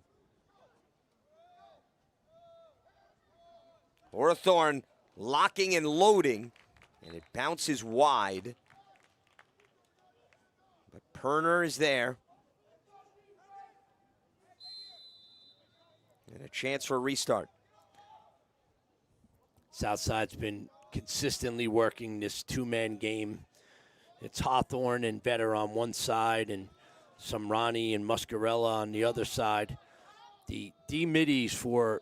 Hawthorne locking and loading, and it bounces wide. But Perner is there. And a chance for a restart. Southside's been consistently working this 2-man game. It's Hawthorne and Vetter on one side and Samrani and Muscarella on the other side. The D-middies for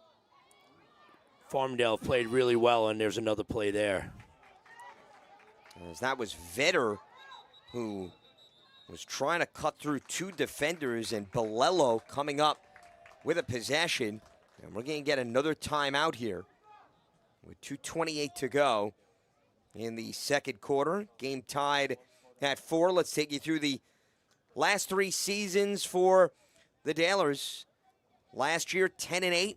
Farmingdale played really well, and there's another play there. As that was Vetter who was trying to cut through 2 defenders, and Bolello coming up with a possession. And we're going to get another timeout here with 2:28 to go in the second quarter. Game tied at 4. Let's take you through the last 3 seasons for the Dalers. Last year, 10-8.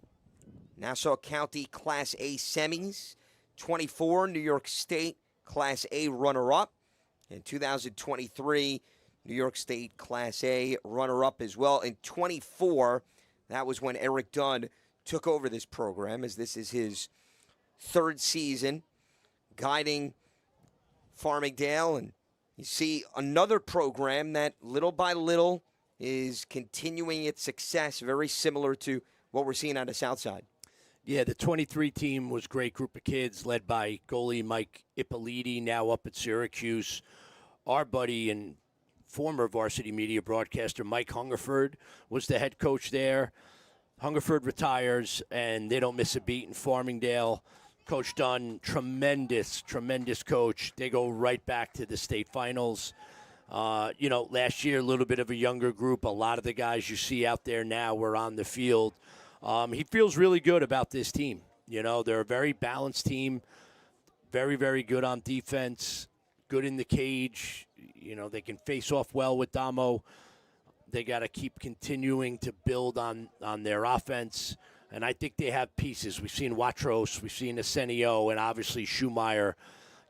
Nassau County Class A semis. 24, New York State Class A runner-up. In 2023, New York State Class A runner-up as well. In 24, that was when Eric Dunn took over this program, as this is his 3rd season guiding Farmingdale. And you see another program that little by little is continuing its success, very similar to what we're seeing out of Southside. Yeah, the 23 team was a great group of kids led by goalie Mike Ippoliti, now up at Syracuse. Our buddy and former varsity media broadcaster Mike Hungerford was the head coach there. Hungerford retires, and they don't miss a beat in Farmingdale. Coach Dunn, tremendous coach. They go right back to the state finals. Last year, a little bit of a younger group. A lot of the guys you see out there now were on the field. He feels really good about this team. They're a very balanced team, very, very good on defense, good in the cage. They can face off well with Damo. They got to keep continuing to build on their offense. And I think they have pieces. We've seen Watros, we've seen Arsenio, and obviously Schumacher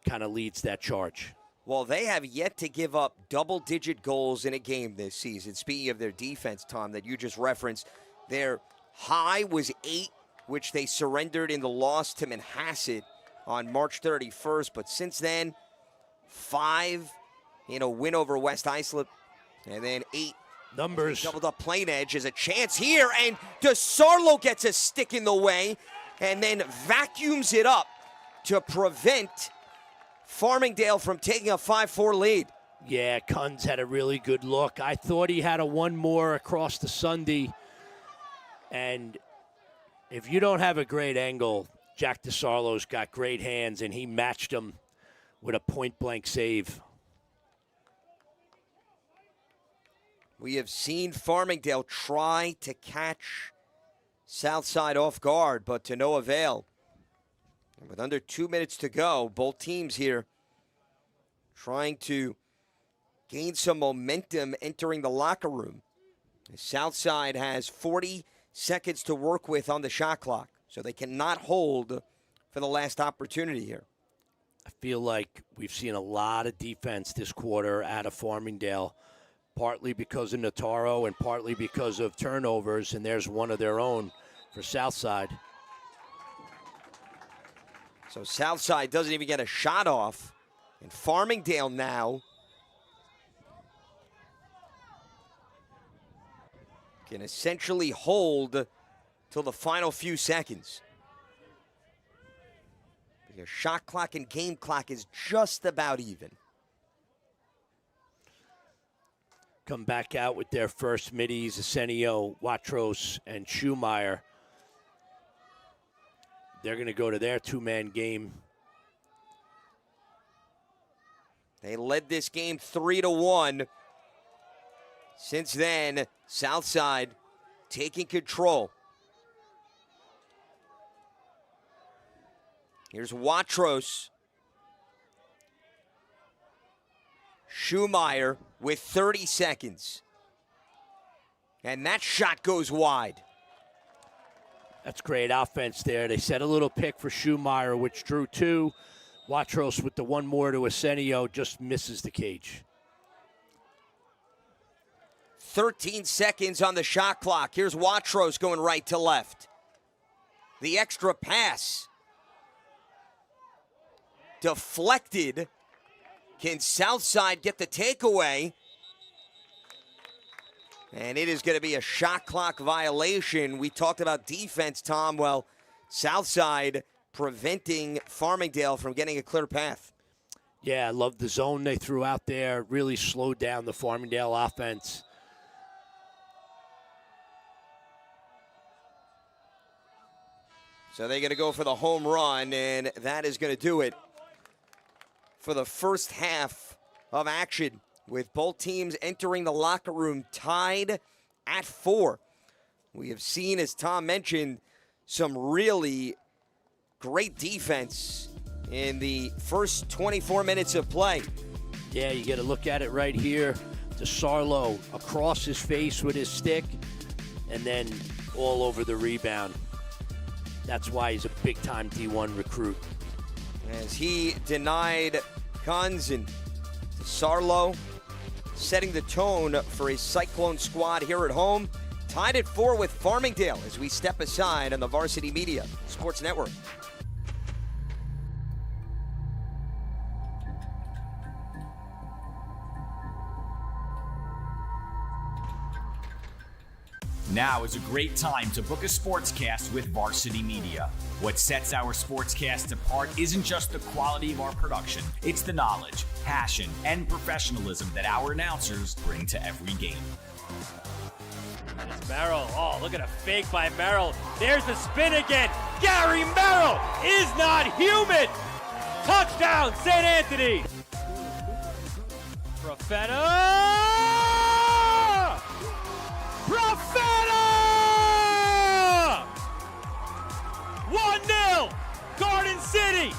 kind of leads that charge. Well, they have yet to give up double-digit goals in a game this season. Speaking of their defense, Tom, that you just referenced, their high was 8, which they surrendered in the loss to Manhasset on March 31st. But since then, 5 in a win over West Islip, and then 8 numbers. Doubled up Plain Edge is a chance here, and DeSarlo gets a stick in the way and then vacuums it up to prevent Farmingdale from taking a 5-4 lead. Yeah, Kunz had a really good look. I thought he had a one more across the Sunday. And if you don't have a great angle, Jack DeSarlo's got great hands, and he matched him with a point-blank save. We have seen Farmingdale try to catch Southside off guard, but to no avail. And with under 2 minutes to go, both teams here trying to gain some momentum entering the locker room. Southside has 40 seconds to work with on the shot clock, so they cannot hold for the last opportunity here. I feel like we've seen a lot of defense this quarter out of Farmingdale, partly because of Notaro and partly because of turnovers, and there's one of their own for Southside. So Southside doesn't even get a shot off, and Farmingdale now can essentially hold till the final few seconds. Your shot clock and game clock is just about even. Come back out with their first middies, Arsenio, Watros, and Schumacher. They're going to go to their two-man game. They led this game 3-1. Since then, Southside taking control. Here's Watros. Schumacher with 30 seconds. And that shot goes wide. That's great offense there. They set a little pick for Schumacher, which drew 2. Watros with the one more to Arsenio just misses the cage. 13 seconds on the shot clock. Here's Watros going right to left. The extra pass. Deflected. Can Southside get the takeaway? And it is going to be a shot clock violation. We talked about defense, Tom. Well, Southside preventing Farmingdale from getting a clear path. Yeah, I love the zone they threw out there. Really slowed down the Farmingdale offense. So they're going to go for the home run, and that is going to do it for the first half of action, with both teams entering the locker room tied at 4. We have seen, as Tom mentioned, some really great defense in the first 24 minutes of play. Yeah, you got to look at it right here. DeSarlo across his face with his stick, and then all over the rebound. That's why he's a big-time D1 recruit. As he denied Kunz, and DeSarlo setting the tone for his Cyclone squad here at home. Tied at 4 with Farmingdale as we step aside on the Varsity Media Sports Network. Now is a great time to book a sportscast with Varsity Media. What sets our sportscast apart isn't just the quality of our production, it's the knowledge, passion, and professionalism that our announcers bring to every game. And it's Merrill. Oh, look at a fake by Merrill. There's the spin again. Gary Merrill is not human. Touchdown, St. Anthony. Profeta! 1-0, Garden City.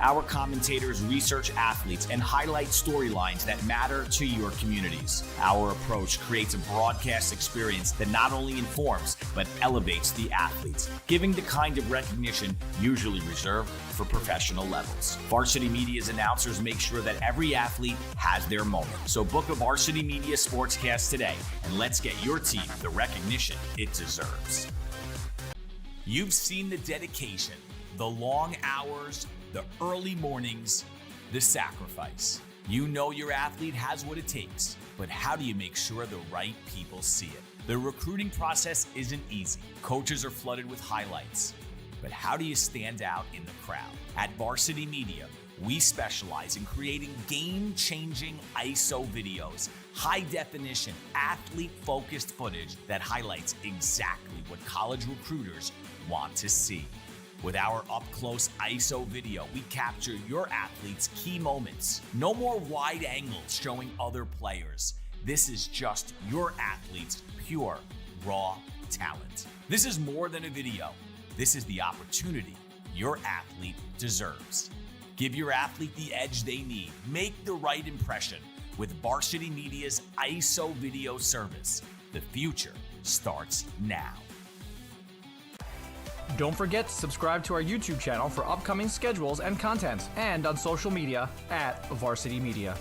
Our commentators research athletes and highlight storylines that matter to your communities. Our approach creates a broadcast experience that not only informs, but elevates the athletes, giving the kind of recognition usually reserved for professional levels. Varsity Media's announcers make sure that every athlete has their moment. So book a Varsity Media Sportscast today, and let's get your team the recognition it deserves. You've seen the dedication, the long hours, the early mornings, the sacrifice. You know your athlete has what it takes, but how do you make sure the right people see it? The recruiting process isn't easy. Coaches are flooded with highlights, but how do you stand out in the crowd? At Varsity Media, we specialize in creating game-changing ISO videos, high-definition, athlete-focused footage that highlights exactly what college recruiters want to see. With our up-close ISO video, we capture your athlete's key moments. No more wide angles showing other players. This is just your athlete's pure, raw talent. This is more than a video. This is the opportunity your athlete deserves. Give your athlete the edge they need. Make the right impression with Varsity Media's ISO video service. The future starts now. Don't forget to subscribe to our YouTube channel for upcoming schedules and content, and on social media at Varsity Media.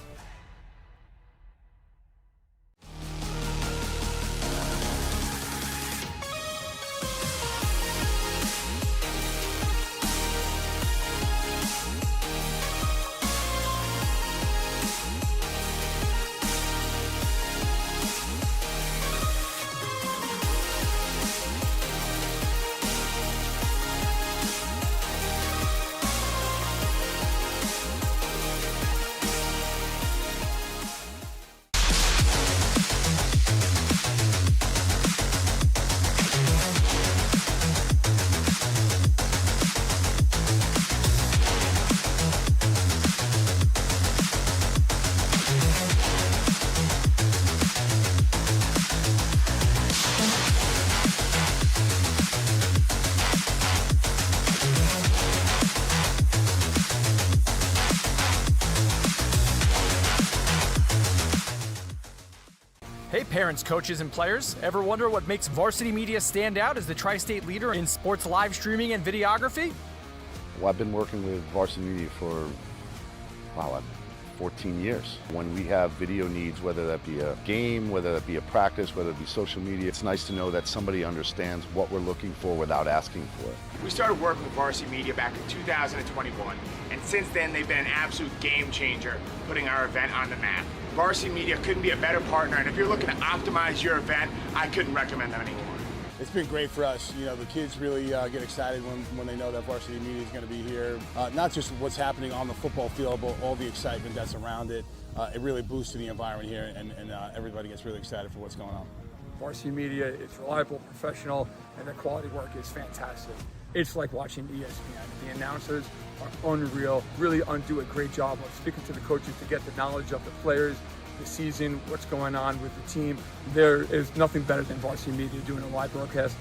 Hey parents, coaches, and players. Ever wonder what makes Varsity Media stand out as the tri-state leader in sports live streaming and videography? Well, I've been working with Varsity Media for, 14 years. When we have video needs, whether that be a game, whether that be a practice, whether it be social media, it's nice to know that somebody understands what we're looking for without asking for it. We started working with Varsity Media back in 2021, and since then they've been an absolute game changer, putting our event on the map. Varsity Media couldn't be a better partner, and if you're looking to optimize your event, I couldn't recommend them anymore. It's been great for us. You know, the kids really get excited when they know that Varsity Media is going to be here. Not just what's happening on the football field, but all the excitement that's around it. It really boosts the environment here, and everybody gets really excited for what's going on. Varsity Media, it's reliable, professional, and the quality work is fantastic. It's like watching ESPN. The announcers are unreal, really do a great job of speaking to the coaches to get the knowledge of the players, the season, what's going on with the team. There is nothing better than Varsity Media doing a live broadcast.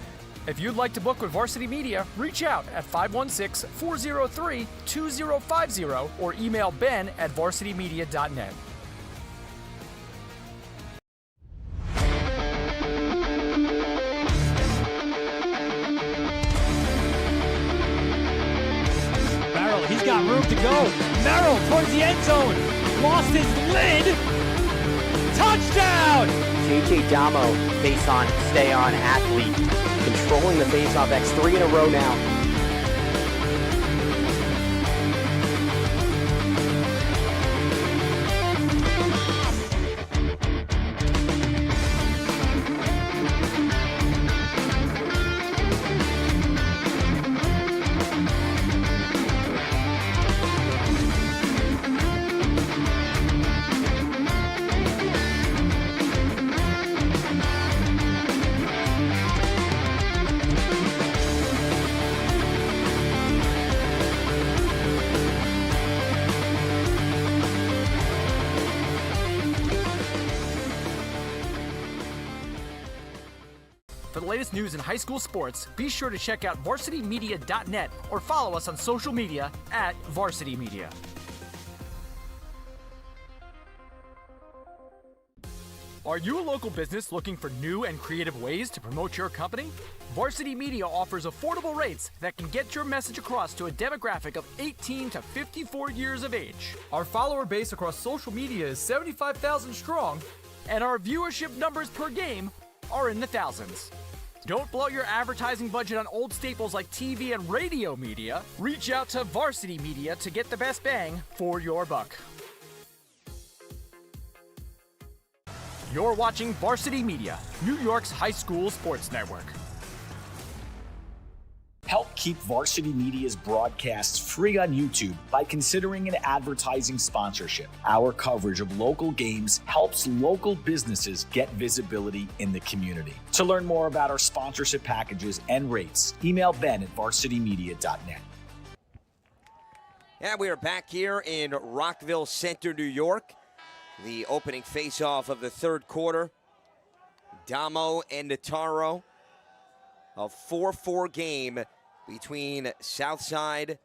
If you'd like to book with Varsity Media, reach out at 516-403-2050 or email ben@varsitymedia.net. Merrill, he's got room to go. Merrill towards the end zone. Lost his lid. Touchdown! JJ Damo, face on, stay on athlete. Controlling the face-off. That's 3 in a row now. latest news in high school sports, be sure to check out varsitymedia.net or follow us on social media at Varsity Media. Are you a local business looking for new and creative ways to promote your company? Varsity Media offers affordable rates that can get your message across to a demographic of 18 to 54 years of age. Our follower base across social media is 75,000 strong, and our viewership numbers per game are in the thousands. Don't blow your advertising budget on old staples like TV and radio media. Reach out to Varsity Media to get the best bang for your buck. You're watching Varsity Media, New York's high school sports network. Help keep Varsity Media's broadcasts free on YouTube by considering an advertising sponsorship. Our coverage of local games helps local businesses get visibility in the community. To learn more about our sponsorship packages and rates, email Ben at varsitymedia.net. And we are back here in Rockville Center, New York. The opening face-off of the third quarter. Damo and Nataro. A 4-4 game between Southside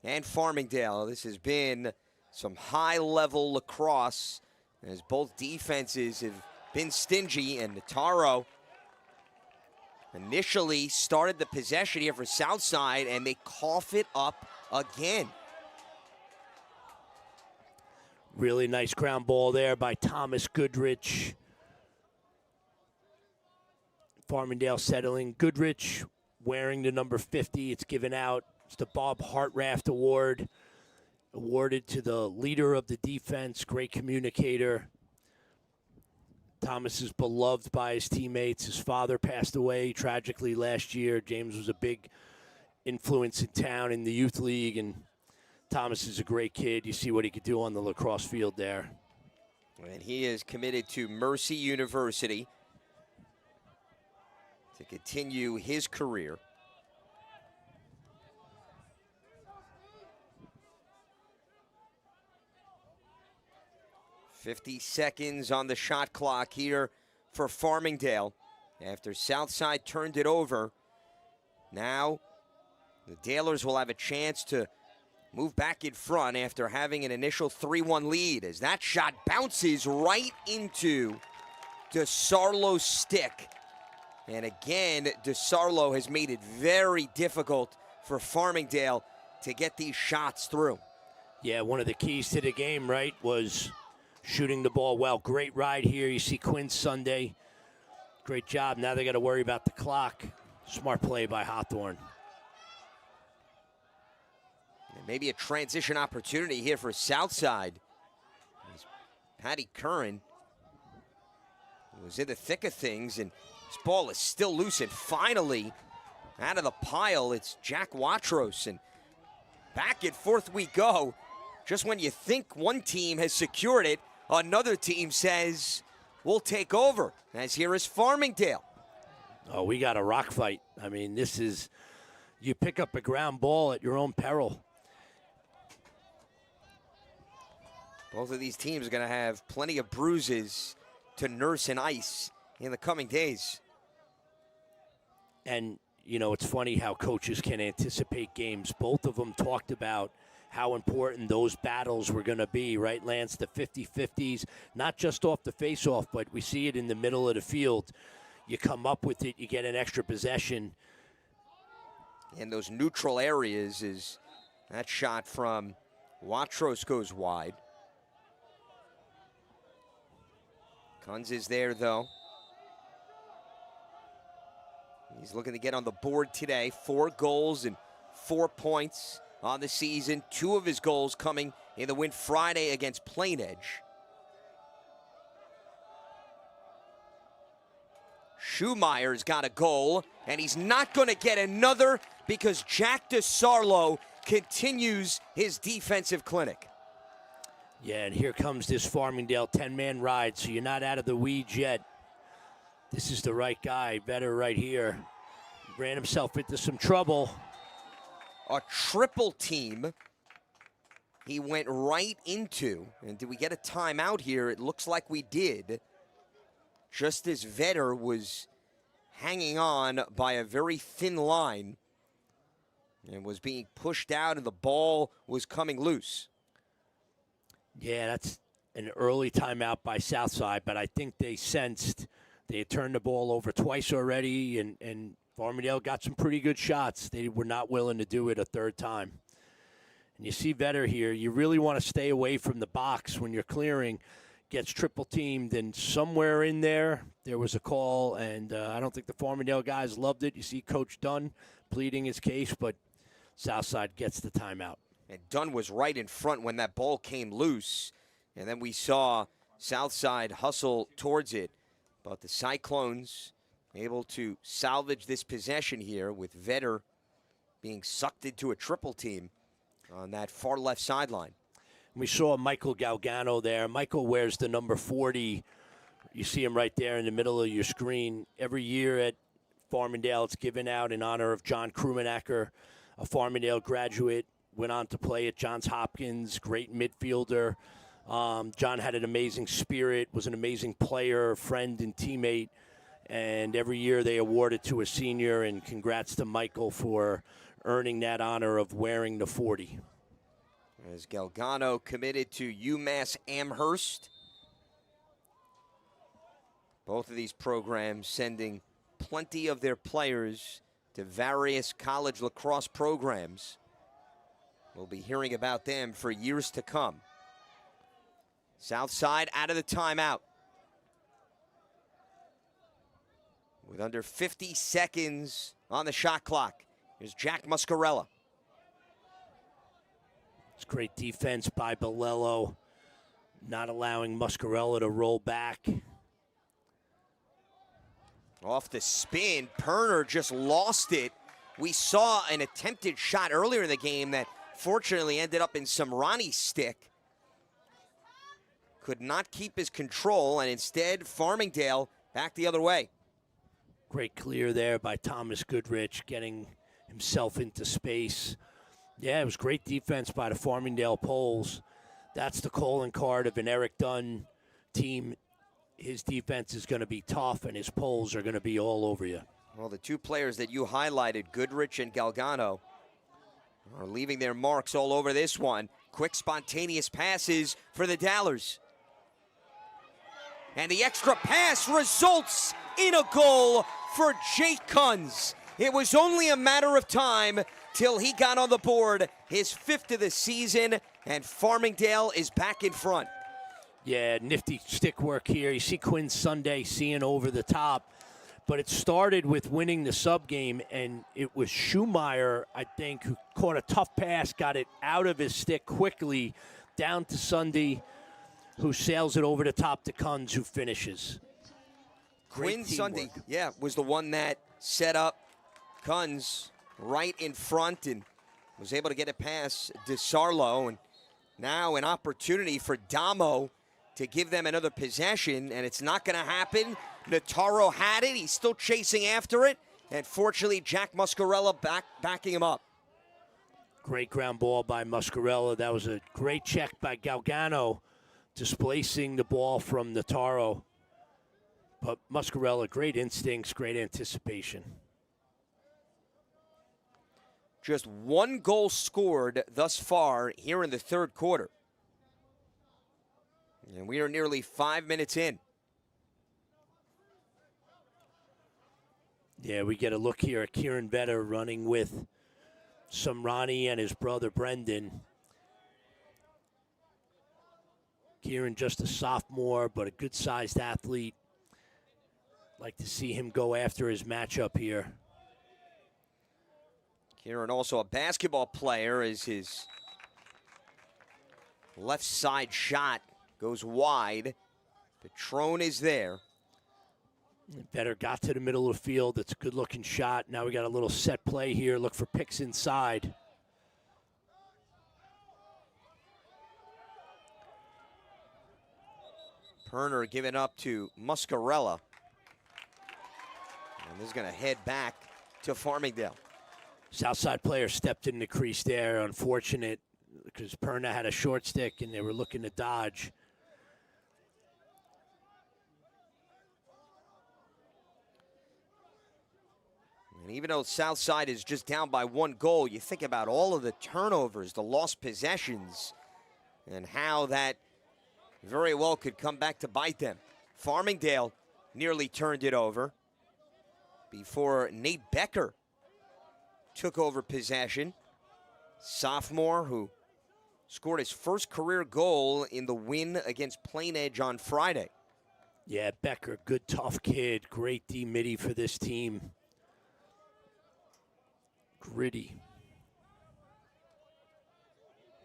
and Farmingdale. This has been some high-level lacrosse as both defenses have been stingy, and Nataro initially started the possession here for Southside, and they cough it up again. Really nice ground ball there by Thomas Goodrich. Farmingdale settling. Goodrich wearing the number 50. It's given out. It's the Bob Hartraft Award, awarded to the leader of the defense, great communicator. Thomas is beloved by his teammates. His father passed away tragically last year. James was a big influence in town in the youth league, and Thomas is a great kid. You see what he could do on the lacrosse field there. And he is committed to Mercy University to continue his career. "50 seconds on the shot clock here for Farmingdale after Southside turned it over. Now the Dalers will have a chance to move back in front after having an initial 3-1 lead, as that shot bounces right into DeSarlo's stick. And again, DeSarlo has made it very difficult for Farmingdale to get these shots through. Yeah, one of the keys to the game, right, was shooting the ball well. Great ride here. You see Quinn Sunday. Great job. Now they got to worry about the clock. Smart play by Hawthorne. Maybe a transition opportunity here for Southside. As Patty Curran was in the thick of things, and this ball is still loose, and finally, out of the pile, it's Jack Watros, and back and forth we go. Just when you think one team has secured it, another team says, we'll take over, as here is Farmingdale. Oh, we got a rock fight. I mean, this is, you pick up a ground ball at your own peril. Both of these teams are going to have plenty of bruises to nurse and ice in the coming days. And, you know, it's funny how coaches can anticipate games. Both of them talked about how important those battles were going to be, right, Lance? The 50-50s, not just off the face-off, but we see it in the middle of the field. You come up with it, you get an extra possession. And those neutral areas, is that shot from Watros goes wide. Kunz is there, though. He's looking to get on the board today. 4 goals and 4 points on the season. 2 of his goals coming in the win Friday against Plain Edge. Schumacher's got a goal, and he's not going to get another because Jack DeSarlo continues his defensive clinic. Yeah, and here comes this Farmingdale 10-man ride, so you're not out of the weeds yet. This is the right guy, Vetter right here. Ran himself into some trouble. A triple team he went right into. And did we get a timeout here? It looks like we did. Just as Vetter was hanging on by a very thin line and was being pushed out, and the ball was coming loose. Yeah, that's an early timeout by Southside, but I think they sensed they had turned the ball over twice already, and Farmingdale got some pretty good shots. They were not willing to do it a third time. And you see Vetter here. You really want to stay away from the box when you're clearing. Gets triple teamed, and somewhere in there was a call, and I don't think the Farmingdale guys loved it. You see Coach Dunn pleading his case, but Southside gets the timeout. And Dunn was right in front when that ball came loose, and then we saw Southside hustle towards it. But the Cyclones able to salvage this possession here with Vetter being sucked into a triple team on that far left sideline. We saw Michael Galgano there. Michael wears the number 40. You see him right there in the middle of your screen. Every year at Farmingdale, it's given out in honor of John Krumenacker, a Farmingdale graduate, went on to play at Johns Hopkins, great midfielder. John had an amazing spirit, was an amazing player, friend, and teammate. And every year they award it to a senior, and congrats to Michael for earning that honor of wearing the 40. As Galgano committed to UMass Amherst. Both of these programs sending plenty of their players to various college lacrosse programs. We'll be hearing about them for years to come. Southside out of the timeout. With under 50 seconds on the shot clock. Here's Jack Muscarella. It's great defense by Bolello, not allowing Muscarella to roll back. Off the spin, Perner just lost it. We saw an attempted shot earlier in the game that fortunately ended up in some Ronnie's stick. Could not keep his control, and instead Farmingdale back the other way. Great clear there by Thomas Goodrich, getting himself into space. Yeah, it was great defense by the Farmingdale Poles. That's the calling card of an Eric Dunn team. His defense is going to be tough, and his Poles are going to be all over you. Well, the two players that you highlighted, Goodrich and Galgano, are leaving their marks all over this one. Quick, spontaneous passes for the Dallers. And the extra pass results in a goal for Jake Kunz. It was only a matter of time till he got on the board, his 5th of the season, and Farmingdale is back in front. Yeah, nifty stick work here. You see Quinn Sunday seeing over the top. But it started with winning the sub game, and it was Schumeyer, I think, who caught a tough pass, got it out of his stick quickly, down to Sunday, who sails it over the top to Kunz, who finishes. Quinn Sunday, yeah, was the one that set up Kunz right in front and was able to get it past DeSarlo. And now an opportunity for Damo to give them another possession, and it's not going to happen. Nataro had it. He's still chasing after it. And fortunately, Jack Muscarella backing him up. Great ground ball by Muscarella. That was a great check by Galgano, displacing the ball from Nataro. But Muscarella, great instincts, great anticipation. Just one goal scored thus far here in the third quarter. And we are nearly 5 minutes in. Yeah, we get a look here at Kieran Vetter running with Somrani and his brother Brendan. Kieran just a sophomore, but a good-sized athlete. Like to see him go after his matchup here. Kieran also a basketball player as his left side shot goes wide. Petrone is there. Vetter got to the middle of the field. It's a good-looking shot. Now we got a little set play here. Look for picks inside. Perner giving up to Muscarella. And this is going to head back to Farmingdale. Southside player stepped in the crease there. Unfortunate because Perna had a short stick and they were looking to dodge. And even though Southside is just down by 1 goal, you think about all of the turnovers, the lost possessions, and how that very well could come back to bite them. Farmingdale nearly turned it over before Nate Becker took over possession. Sophomore who scored his first career goal in the win against Plain Edge on Friday. Yeah, Becker, good, tough kid. Great D-midi for this team. Gritty.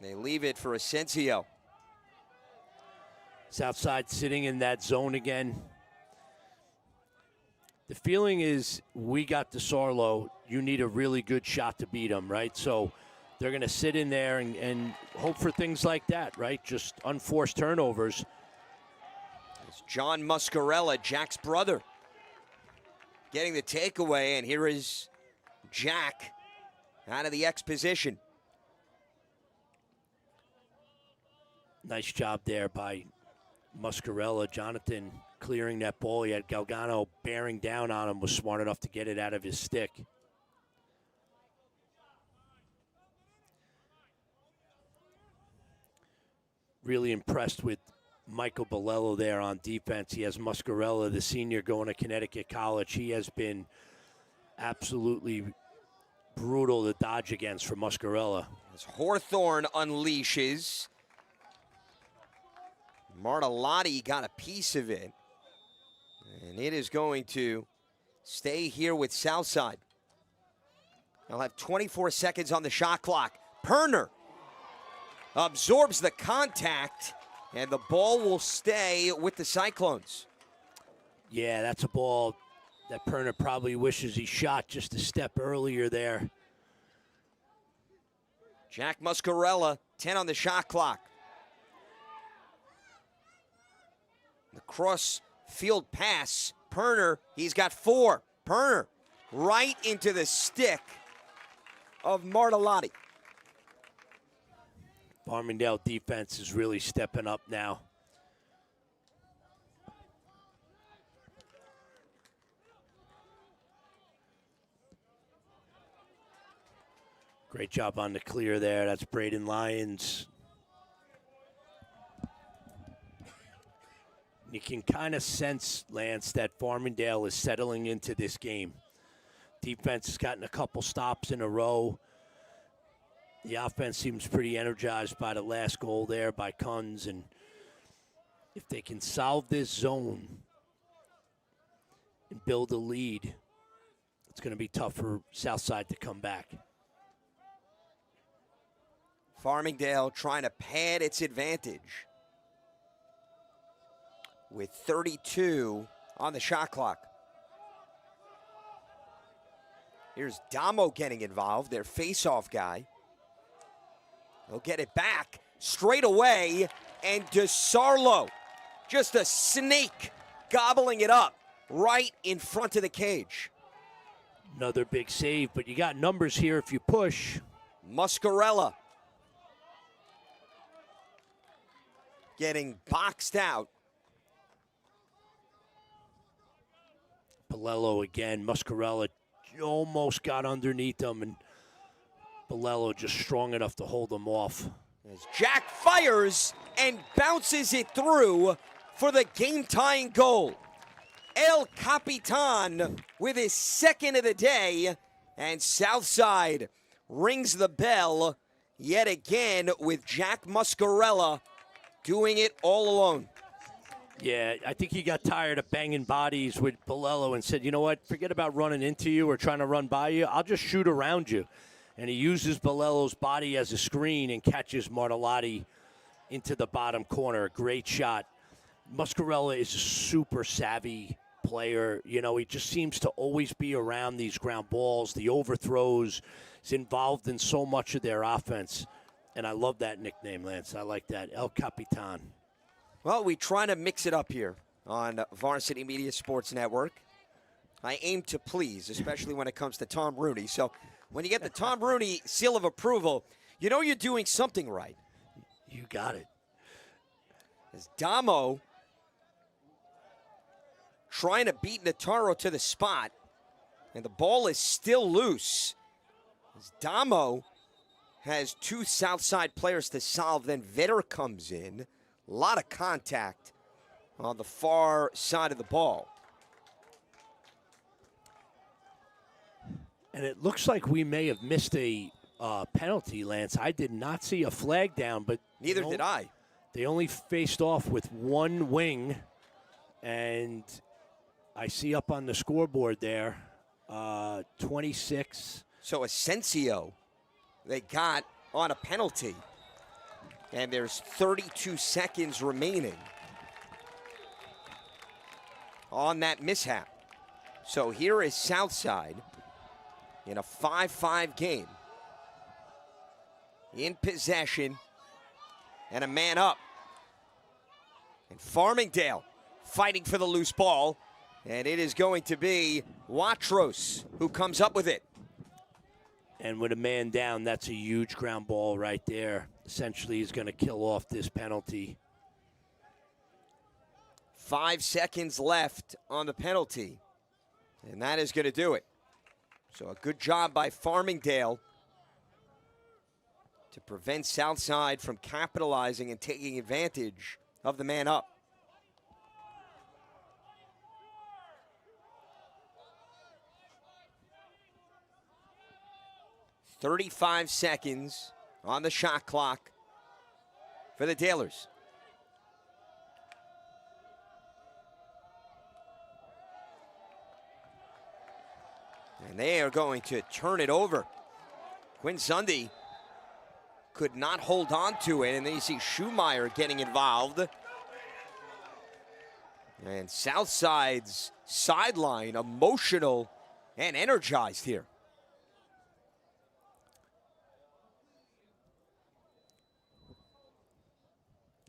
They leave it for Asensio. Southside sitting in that zone again. The feeling is we got DeSarlo. You need a really good shot to beat him, right? So they're going to sit in there and hope for things like that, right? Just unforced turnovers. It's John Muscarella, Jack's brother, getting the takeaway, and here is Jack out of the X position. Nice job there by Muscarella. Jonathan clearing that ball. He had Galgano bearing down on him, was smart enough to get it out of his stick. Really impressed with Michael Bolello there on defense. He has Muscarella, the senior, going to Connecticut College. He has been absolutely brutal to dodge against for Muscarella. As Hawthorne unleashes, Martellotti got a piece of it, and it is going to stay here with Southside. They'll have 24 seconds on the shot clock. Perner absorbs the contact, and the ball will stay with the Cyclones. Yeah, that's a ball that Perner probably wishes he shot just a step earlier there. Jack Muscarella, 10 on the shot clock. The cross field pass. Perner, he's got 4. Perner right into the stick of Martellotti. Farmingdale defense is really stepping up now. Great job on the clear there. That's Braden Lyons. You can kind of sense, Lance, that Farmingdale is settling into this game. Defense has gotten a couple stops in a row. The offense seems pretty energized by the last goal there by Kunz. And if they can solve this zone and build a lead, it's going to be tough for Southside to come back. Farmingdale trying to pad its advantage with 32 on the shot clock. Here's Damo getting involved, their face-off guy. He'll get it back straight away, and DeSarlo, just a snake, gobbling it up right in front of the cage. Another big save, but you got numbers here if you push. Muscarella getting boxed out. Bolello again. Muscarella almost got underneath him, and Bolello just strong enough to hold him off. As Jack fires and bounces it through for the game-tying goal. El Capitan with his second of the day, and Southside rings the bell yet again with Jack Muscarella doing it all alone. Yeah, I think he got tired of banging bodies with Bolello and said, you know what, forget about running into you or trying to run by you. I'll just shoot around you. And he uses Bolello's body as a screen and catches Martellotti into the bottom corner. Great shot. Muscarella is a super savvy player. You know, he just seems to always be around these ground balls, the overthrows. He's involved in so much of their offense. And I love that nickname, Lance. I like that. El Capitan. Well, we try to mix it up here on Varsity Media Sports Network. I aim to please, especially when it comes to Tom Rooney. So when you get the Tom Rooney seal of approval, you know you're doing something right. You got it. As Damo trying to beat Nataro to the spot. And the ball is still loose. As Damo has two Southside players to solve, then Vetter comes in. A lot of contact on the far side of the ball. And it looks like we may have missed a penalty, Lance. I did not see a flag down, but neither did I. They only faced off with one wing, and I see up on the scoreboard there, 26. So Asensio, they got on a penalty, and there's 32 seconds remaining on that mishap. So here is Southside in a 5-5 game, in possession and a man up. And Farmingdale fighting for the loose ball, and it is going to be Watros who comes up with it. And with a man down, that's a huge ground ball right there. Essentially, he's going to kill off this penalty. 5 seconds left on the penalty, and that is going to do it. So a good job by Farmingdale to prevent Southside from capitalizing and taking advantage of the man up. "35 seconds on the shot clock for the Dalers. And they are going to turn it over. Quinn Sunday could not hold on to it, and then you see Schumacher getting involved. And Southside's sideline emotional and energized here.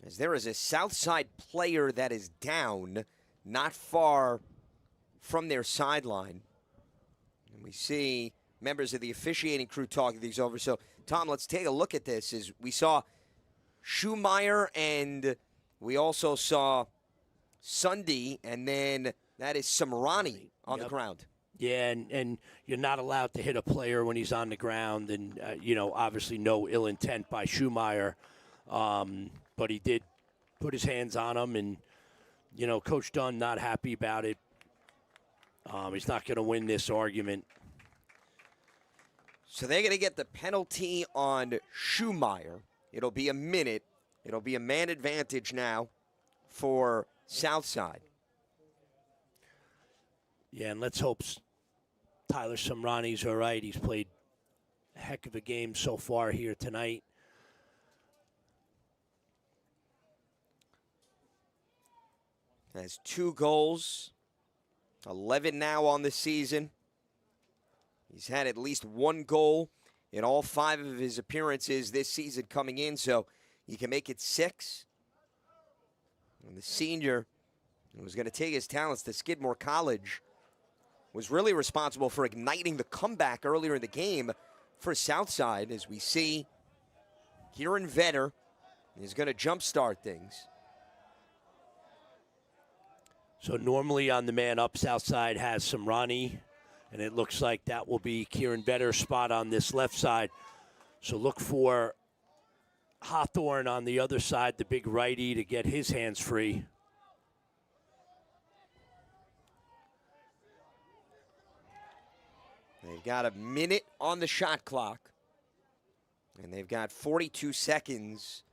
As there is a Southside player that is down not far from their sideline. And we see members of the officiating crew talking these over. So, Tom, let's take a look at this. As we saw Schumacher, and we also saw Sunday, and then that is Samrani on the ground. Yeah, and you're not allowed to hit a player when he's on the ground. And, obviously no ill intent by Schumacher. But he did put his hands on him, and, Coach Dunn not happy about it. He's not going to win this argument. So they're going to get the penalty on Schumacher. It'll be a minute. It'll be a man advantage now for Southside. Yeah, and let's hope Tyler Samrani's all right. He's played a heck of a game so far here tonight. Has 2 goals, 11 now on the season. He's had at least 1 goal in all 5 of his appearances this season coming in, so he can make it 6. And the senior, who was going to take his talents to Skidmore College, was really responsible for igniting the comeback earlier in the game for Southside, as we see Kieran Vetter is going to jumpstart things. So normally on the man up, Southside has Samrani, and it looks like that will be Kieran Vetter's spot on this left side. So look for Hawthorne on the other side, the big righty, to get his hands free. They've got a minute on the shot clock, and they've got 42 seconds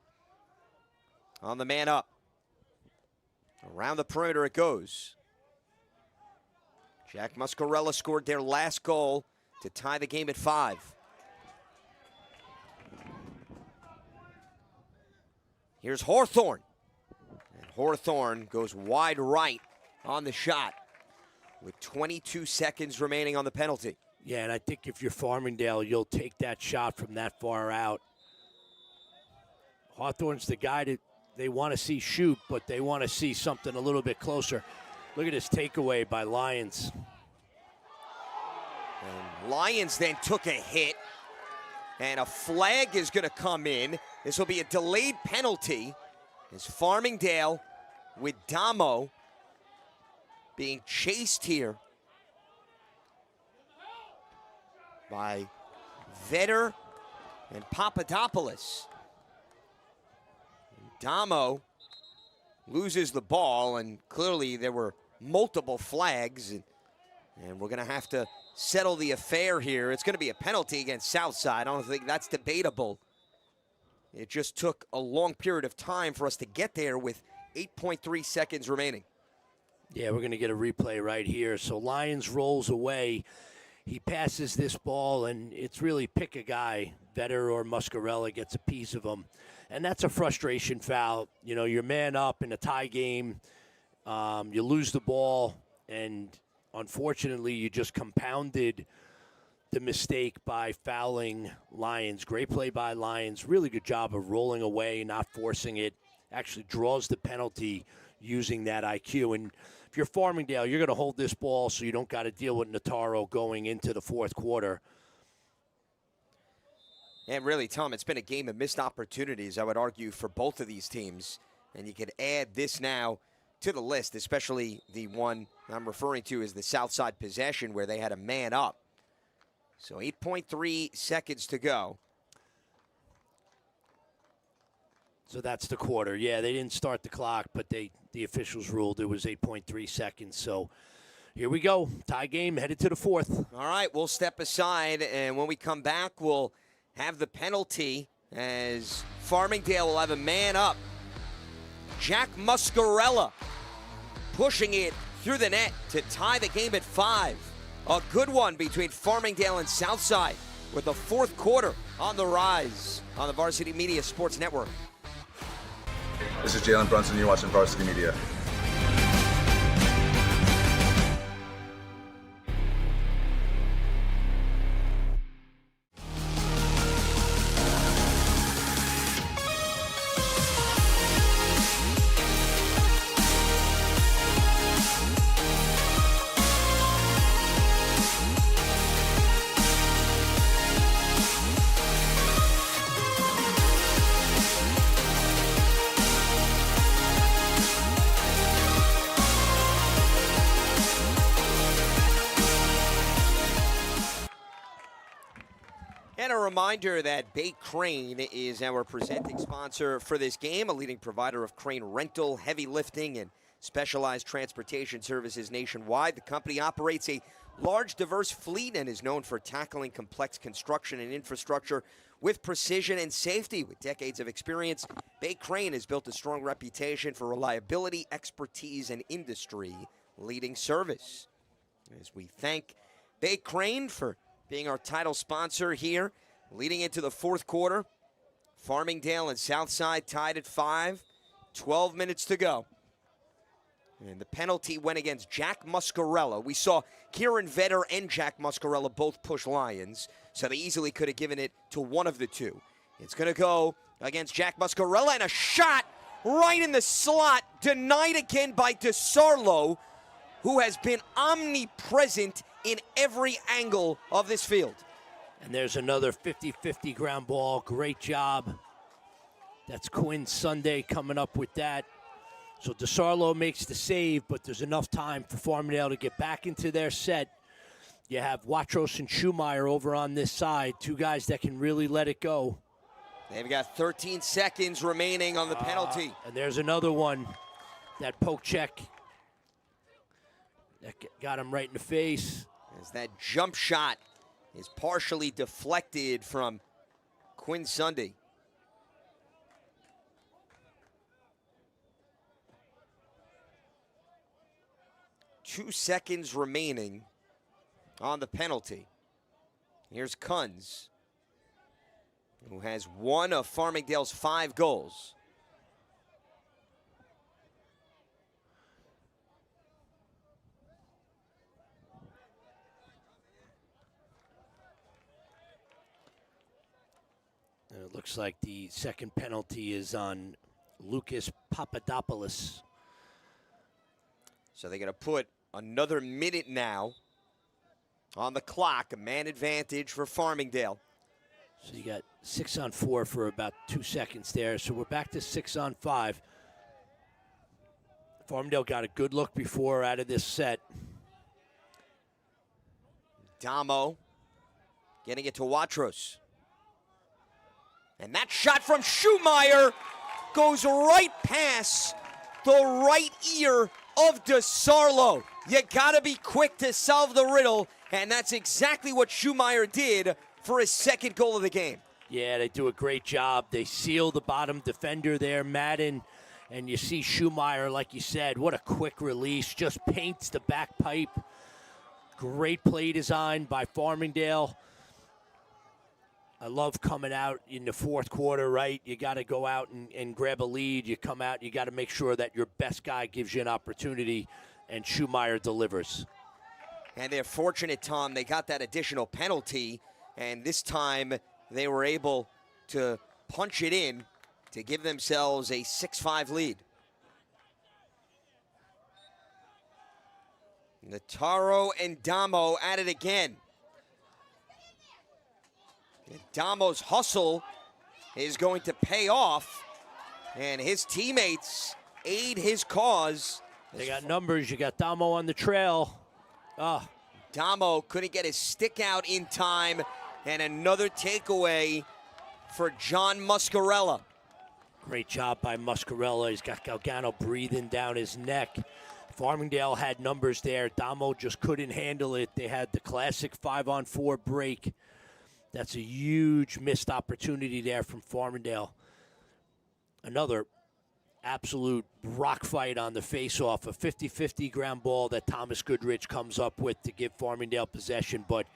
on the man up. Around the perimeter it goes. Jack Muscarella scored their last goal to tie the game at 5. Here's Hawthorne. And Hawthorne goes wide right on the shot with 22 seconds remaining on the penalty. Yeah, and I think if you're Farmingdale, you'll take that shot from that far out. Hawthorne's the guy that they want to see shoot, but they want to see something a little bit closer. Look at this takeaway by Lyons. And Lyons then took a hit, and a flag is going to come in. This will be a delayed penalty as Farmingdale with Damo being chased here by Vetter and Papadopoulos. Damo loses the ball, and clearly there were multiple flags, and we're going to have to settle the affair here. It's going to be a penalty against Southside. I don't think that's debatable. It just took a long period of time for us to get there with 8.3 seconds remaining. Yeah, we're going to get a replay right here. So Lyons rolls away. He passes this ball, and it's really pick a guy. Vetter or Muscarella gets a piece of him. And that's a frustration foul. You know, you're man up in a tie game. You lose the ball, and unfortunately, you just compounded the mistake by fouling Lyons. Great play by Lyons. Really good job of rolling away, not forcing it. Actually draws the penalty using that IQ. And if you're Farmingdale, you're going to hold this ball so you don't got to deal with Notaro going into the fourth quarter. And really, Tom, it's been a game of missed opportunities, I would argue, for both of these teams. And you could add this now to the list, especially the one I'm referring to as the Southside possession where they had a man up. So 8.3 seconds to go. So that's the quarter. Yeah, they didn't start the clock, but the officials ruled it was 8.3 seconds. So here we go. Tie game headed to the fourth. All right, we'll step aside, and when we come back, we'll have the penalty as Farmingdale will have a man up. Jack Muscarella pushing it through the net to tie the game at 5. A good one between Farmingdale and Southside with the fourth quarter on the rise on the Varsity Media Sports Network. This is Jalen Brunson. You're watching Varsity Media. And a reminder that Bay Crane is our presenting sponsor for this game, a leading provider of crane rental, heavy lifting, and specialized transportation services nationwide. The company operates a large, diverse fleet and is known for tackling complex construction and infrastructure with precision and safety. With decades of experience, Bay Crane has built a strong reputation for reliability, expertise, and industry-leading service. As we thank Bay Crane for being our title sponsor here, leading into the fourth quarter. Farmingdale and Southside tied at 5, 12 minutes to go. And the penalty went against Jack Muscarella. We saw Kieran Vetter and Jack Muscarella both push Lyons, so they easily could have given it to one of the two. It's going to go against Jack Muscarella, and a shot right in the slot, denied again by DeSarlo, who has been omnipresent in every angle of this field. And there's another 50-50 ground ball. Great job. That's Quinn Sunday coming up with that. So DeSarlo makes the save, but there's enough time for Farmingdale to get back into their set. You have Watros and Schumeyer over on this side, two guys that can really let it go. They've got 13 seconds remaining on the penalty. And there's another one, that poke check. That got him right in the face. As that jump shot is partially deflected from Quinn Sunday. Two seconds remaining on the penalty. Here's Kunz, who has one of Farmingdale's 5 goals. And it looks like the second penalty is on Lucas Papadopoulos. So they're going to put another minute now on the clock, a man advantage for Farmingdale. So you got 6-on-4 for about 2 seconds there. So we're back to 6-on-5. Farmingdale got a good look before out of this set. Damo Getting it to Watros. And that shot from Schumacher goes right past the right ear of DeSarlo. You gotta be quick to solve the riddle, and that's exactly what Schumacher did for his second goal of the game. Yeah, they do a great job. They seal the bottom defender there, Madden, and you see Schumacher, like you said, what a quick release, just paints the back pipe. Great play design by Farmingdale. I love coming out in the fourth quarter, right? You got to go out and grab a lead. You come out, you got to make sure that your best guy gives you an opportunity, and Schumacher delivers. And they're fortunate, Tom, they got that additional penalty, and this time they were able to punch it in to give themselves a 6-5 lead. Nataro and Damo at it again. And Damo's hustle is going to pay off, and his teammates aid his cause. They got numbers. You got Damo on the trail. Damo couldn't get his stick out in time, and another takeaway for John Muscarella. Great job by Muscarella. He's got Galgano breathing down his neck. Farmingdale had numbers there. Damo just couldn't handle it. They had the classic 5-on-4 break. That's a huge missed opportunity there from Farmingdale. Another absolute rock fight on the face-off. A 50-50 ground ball that Thomas Goodrich comes up with to give Farmingdale possession, but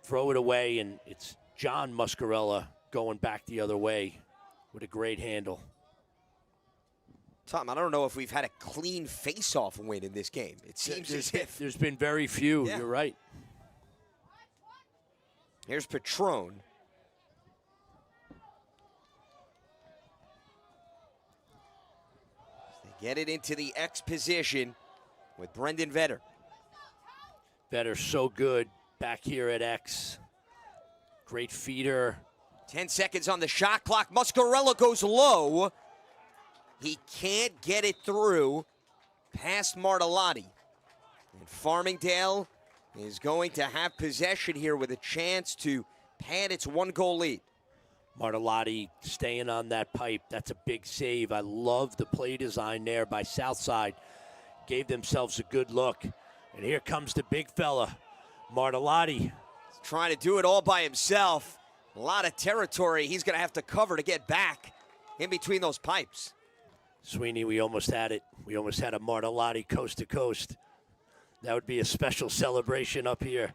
throw it away, and it's John Muscarella going back the other way with a great handle. Tom, I don't know if we've had a clean face-off win in this game. It seems as if there's been very few. Yeah. You're right. Here's Patron. They get it into the X position with Brendan Vetter. Vetter so good back here at X. Great feeder. 10 seconds on the shot clock. Muscarella goes low. He can't get it through past Martellotti. And Farmingdale is going to have possession here with a chance to pad its 1-goal lead. Martellotti staying on that pipe. That's a big save. I love the play design there by Southside. Gave themselves a good look. And here comes the big fella, Martellotti. He's trying to do it all by himself. A lot of territory he's going to have to cover to get back in between those pipes. Sweeney, we almost had it. We almost had a Martellotti coast to coast. That would be a special celebration up here.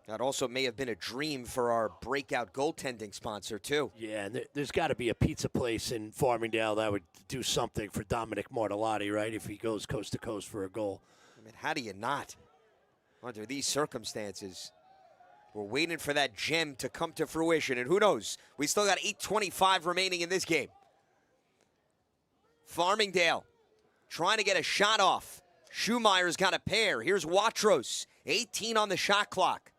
That also may have been a dream for our breakout goaltending sponsor, too. Yeah, and there's got to be a pizza place in Farmingdale that would do something for Dominic Martellotti, right, if he goes coast to coast for a goal. I mean, how do you not? Under these circumstances, we're waiting for that gem to come to fruition, and who knows? We still got 8:25 remaining in this game. Farmingdale trying to get a shot off. Schumacher's got a pair. Here's Watros, 18 on the shot clock.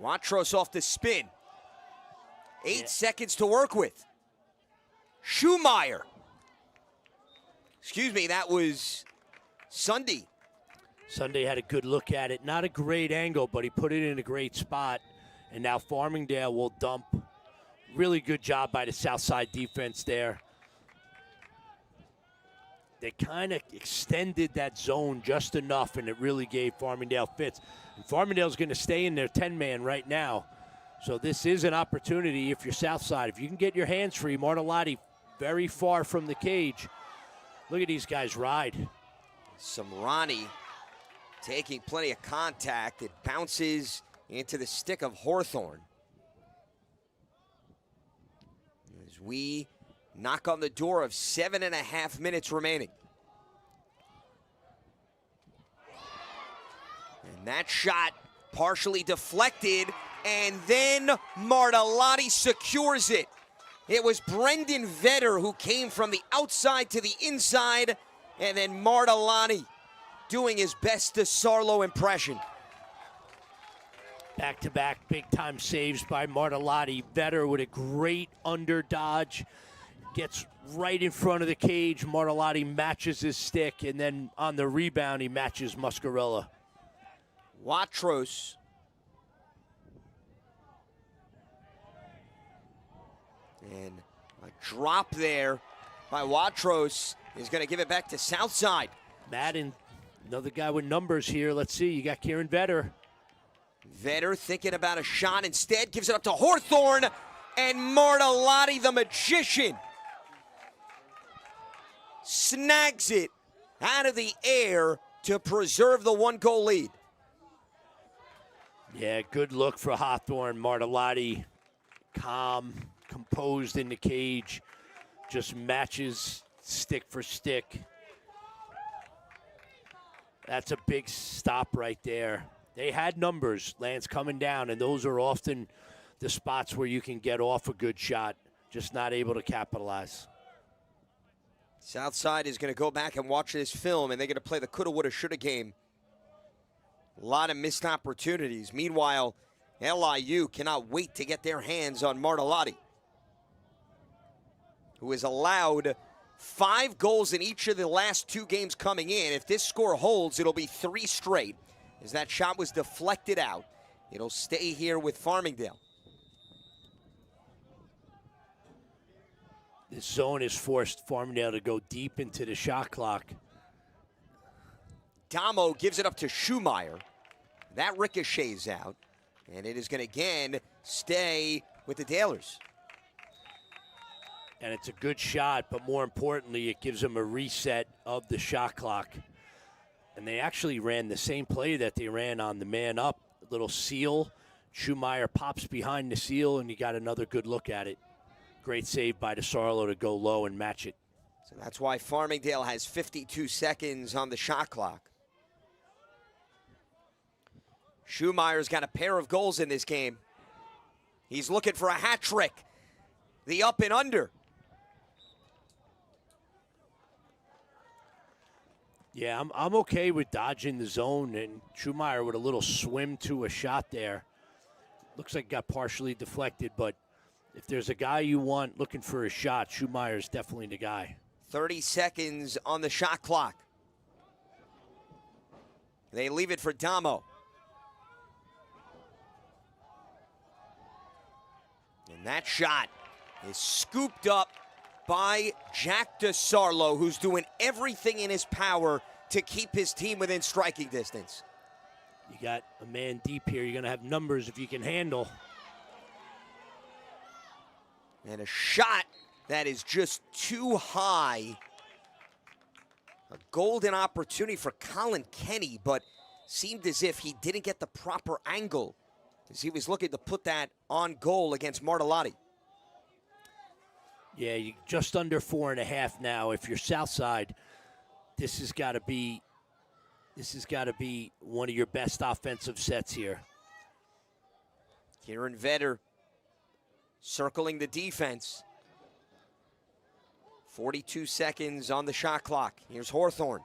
Watros off the spin. 8 seconds to work with. Schumacher. Excuse me, that was Sunday. Sunday had a good look at it. Not a great angle, but he put it in a great spot. And now Farmingdale will dump. Really good job by the Southside defense there. They kind of extended that zone just enough, and it really gave Farmingdale fits. And Farmingdale's going to stay in their 10-man right now. So this is an opportunity if you're Southside. If you can get your hands free, Martellotti very far from the cage. Look at these guys ride. Samrani taking plenty of contact. It bounces into the stick of Hawthorne. As we knock on the door of 7.5 minutes remaining. And that shot partially deflected, and then Martellotti secures it. It was Brendan Vetter who came from the outside to the inside, and then Martellotti doing his best DeSarlo impression. Back-to-back big-time saves by Martellotti. Vetter with a great under dodge. Gets right in front of the cage. Martellotti matches his stick, and then on the rebound, he matches Muscarella. Watros. And a drop there by Watros is going to give it back to Southside. Madden, another guy with numbers here. Let's see. You got Kieran Vetter. Vetter thinking about a shot. Instead, gives it up to Hawthorne. And Martellotti, the magician, snags it out of the air to preserve the 1-goal lead. Yeah, good look for Hawthorne. Martellotti, calm, composed in the cage, just matches stick for stick. That's a big stop right there. They had numbers, Lance, coming down, and those are often the spots where you can get off a good shot, just not able to capitalize. Southside is going to go back and watch this film, and they're going to play the coulda, woulda, shoulda game. A lot of missed opportunities. Meanwhile, LIU cannot wait to get their hands on Martellotti, who has allowed 5 goals in each of the last 2 games coming in. If this score holds, it'll be 3 straight. As that shot was deflected out, it'll stay here with Farmingdale. This zone has forced Farmingdale to go deep into the shot clock. Damo gives it up to Schumacher. That ricochets out, and it is going to again stay with the Dalers. And it's a good shot, but more importantly, it gives them a reset of the shot clock. And they actually ran the same play that they ran on the man up. A little seal. Schumacher pops behind the seal, and you got another good look at it. Great save by DeSarlo to go low and match it. So that's why Farmingdale has 52 seconds on the shot clock. Schumacher's got a pair of goals in this game. He's looking for a hat trick. The up and under. Yeah, I'm okay with dodging the zone, and Schumacher with a little swim to a shot there. Looks like it got partially deflected, but if there's a guy you want looking for a shot, Schumacher's definitely the guy. 30 seconds on the shot clock. They leave it for Damo. And that shot is scooped up by Jack DeSarlo, who's doing everything in his power to keep his team within striking distance. You got a man deep here. You're going to have numbers if you can handle. And a shot that is just too high. A golden opportunity for Colin Kenny, but seemed as if he didn't get the proper angle as he was looking to put that on goal against Martellotti. Yeah, you just under 4.5 now. If you're Southside, this has got to be one of your best offensive sets here. Kieran Vetter circling the defense. 42 seconds on the shot clock. Here's Hawthorne.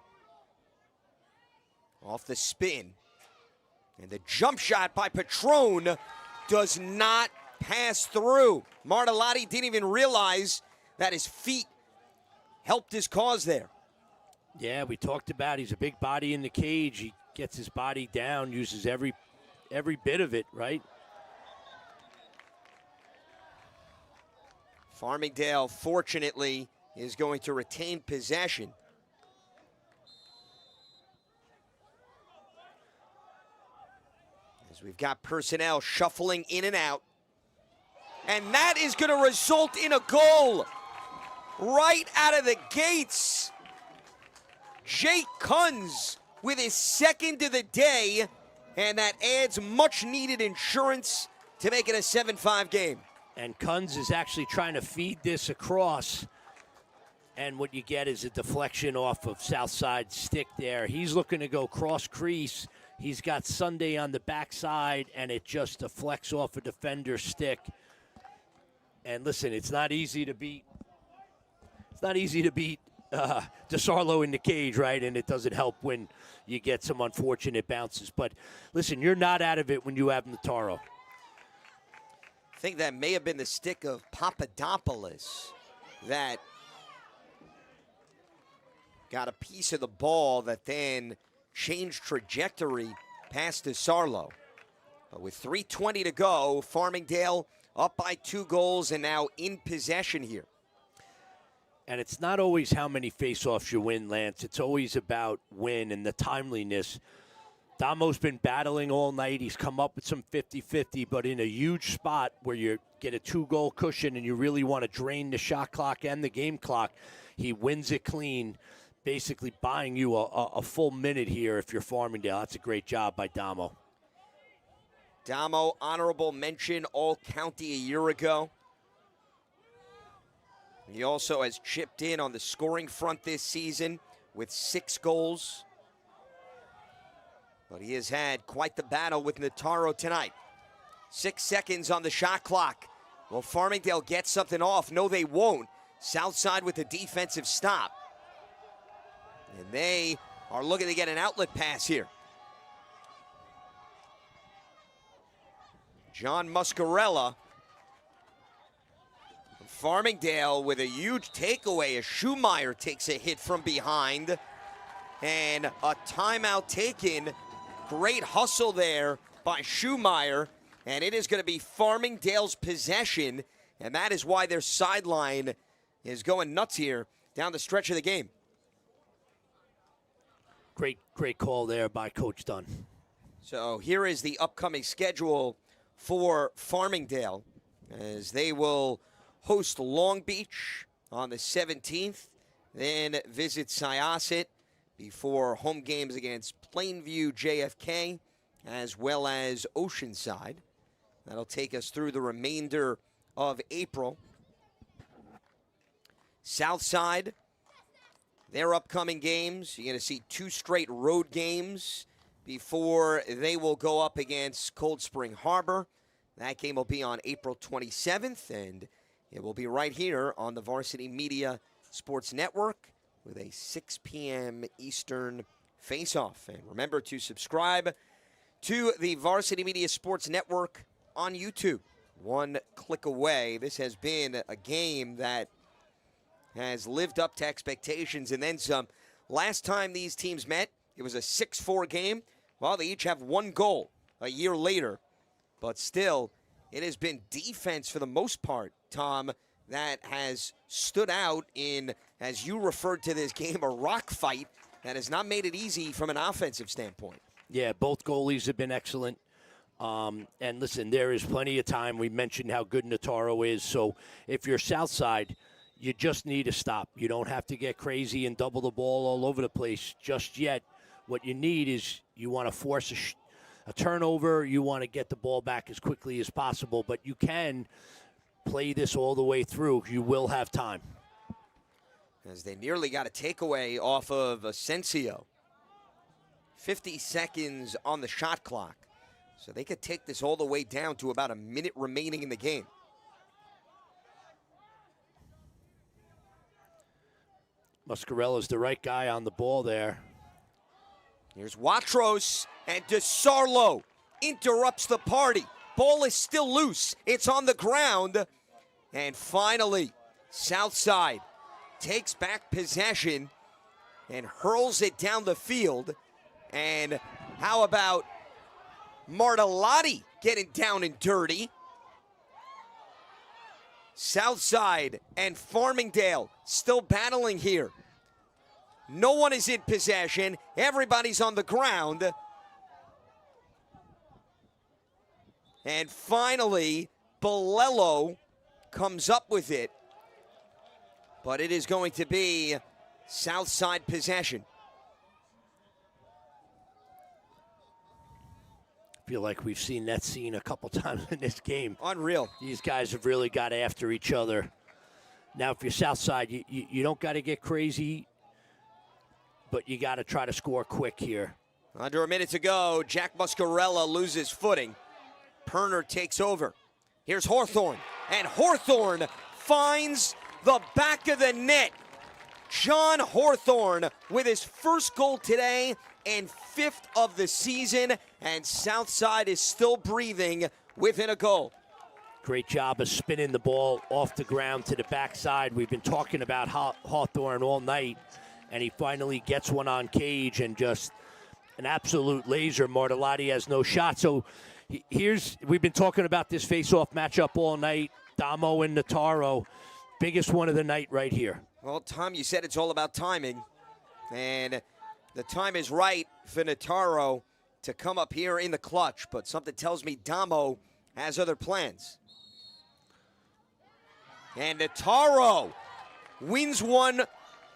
Off the spin. And the jump shot by Patron does not pass through. Martellotti didn't even realize that his feet helped his cause there. Yeah, we talked about he's a big body in the cage. He gets his body down, uses every bit of it, right? Farmingdale, fortunately, is going to retain possession. As we've got personnel shuffling in and out. And that is going to result in a goal right out of the gates. Jake Kunz with his second of the day, and that adds much-needed insurance to make it a 7-5 game. And Kunz is actually trying to feed this across, and what you get is a deflection off of Southside's stick there. He's looking to go cross-crease. He's got Sunday on the backside, and it just deflects off a defender's stick. And listen, it's not easy to beat DeSarlo in the cage, right? And it doesn't help when you get some unfortunate bounces. But listen, you're not out of it when you have Notaro. I think that may have been the stick of Papadopoulos that got a piece of the ball that then changed trajectory past DeSarlo. But with 3:20 to go, Farmingdale up by 2 goals and now in possession here. And it's not always how many faceoffs you win, Lance. It's always about win and the timeliness. Damo's been battling all night. He's come up with some 50-50, but in a huge spot where you get a 2-goal cushion and you really want to drain the shot clock and the game clock, he wins it clean, basically buying you a full minute here if you're Farmingdale. That's a great job by Damo. Damo, honorable mention, All-County a year ago. He also has chipped in on the scoring front this season with 6 goals. But he has had quite the battle with Notaro tonight. 6 seconds on the shot clock. Will Farmingdale get something off? No, they won't. Southside with a defensive stop. And they are looking to get an outlet pass here. John Muscarella. Farmingdale with a huge takeaway as Schumeyer takes a hit from behind. And a timeout taken. Great hustle there by Schumeyer. And it is going to be Farmingdale's possession. And that is why their sideline is going nuts here down the stretch of the game. Great call there by Coach Dunn. So here is the upcoming schedule for Farmingdale as they will host Long Beach on the 17th, then visit Syosset before home games against Plainview JFK as well as Oceanside. That'll take us through the remainder of April. Southside, their upcoming games, you're going to see 2 straight road games before they will go up against Cold Spring Harbor. That game will be on April 27th, and it will be right here on the Varsity Media Sports Network with a 6 p.m. Eastern face-off. And remember to subscribe to the Varsity Media Sports Network on YouTube. 1 click away. This has been a game that has lived up to expectations and then some. Last time these teams met, it was a 6-4 game. Well, they each have 1 goal a year later. But still, it has been defense for the most part, Tom, that has stood out in, as you referred to this game, a rock fight that has not made it easy from an offensive standpoint. Yeah, both goalies have been excellent. And listen, there is plenty of time. We mentioned how good Notaro is. So if you're Southside, you just need to stop. You don't have to get crazy and double the ball all over the place just yet. What you need is you want to force a turnover. You want to get the ball back as quickly as possible. But you can play this all the way through. You will have time. As they nearly got a takeaway off of Asensio. 50 seconds on the shot clock. So they could take this all the way down to about a minute remaining in the game. Muscarella's the right guy on the ball there. Here's Watros, and DeSarlo interrupts the party. Ball is still loose. It's on the ground. And finally, Southside takes back possession and hurls it down the field. And how about Martellotti getting down and dirty? Southside and Farmingdale still battling here. No one is in possession. Everybody's on the ground. And finally, Bolello comes up with it. But it is going to be Southside possession. I feel like we've seen that scene a couple times in this game. Unreal. These guys have really got after each other. Now, if you're Southside, you don't got to get crazy, but you got to try to score quick here. Under a minute to go, Jack Muscarella loses footing. Perner takes over. Here's Hawthorne, and Hawthorne finds the back of the net. John Hawthorne with his first goal today and 5th of the season, and Southside is still breathing within a goal. Great job of spinning the ball off the ground to the backside. We've been talking about Hawthorne all night, and he finally gets one on cage and just an absolute laser. Martellotti has no shot. So we've been talking about this face-off matchup all night. Damo and Notaro, biggest one of the night right here. Well, Tom, you said it's all about timing, and the time is right for Notaro to come up here in the clutch, but something tells me Damo has other plans. And Notaro wins one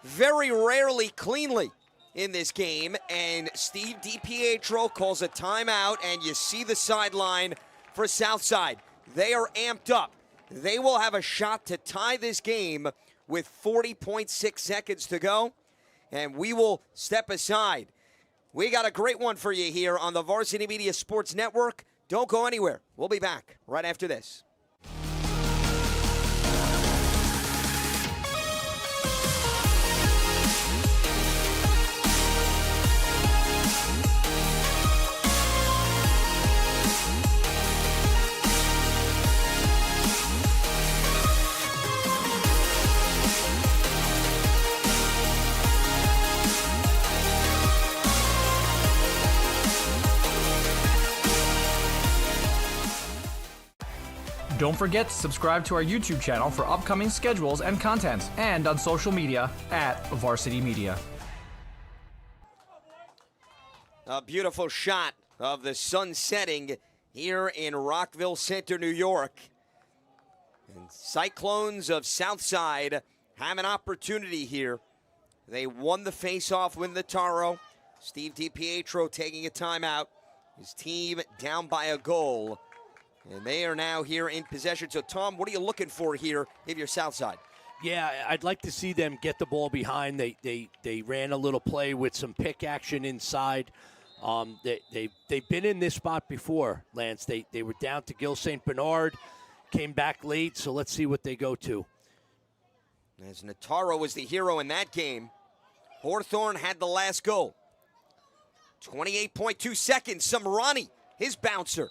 very rarely cleanly in this game, and Steve DiPietro calls a timeout, and you see the sideline for Southside. They are amped up. They will have a shot to tie this game with 40.6 seconds to go, and we will step aside. We got a great one for you here on the Varsity Media Sports Network. Don't go anywhere. We'll be back right after this. Don't forget to subscribe to our YouTube channel for upcoming schedules and content, and on social media at Varsity Media. A beautiful shot of the sun setting here in Rockville Center, New York. And Cyclones of Southside have an opportunity here. They won the face-off with Notaro. Steve DiPietro taking a timeout. His team down by a goal. And they are now here in possession. So, Tom, what are you looking for here if you're Southside? Yeah, I'd like to see them get the ball behind. They ran a little play with some pick action inside. They've been in this spot before, Lance. They were down to Gil St. Bernard, came back late, so let's see what they go to. As Notaro was the hero in that game, Hawthorne had the last goal. 28.2 seconds, Samrani, his bouncer.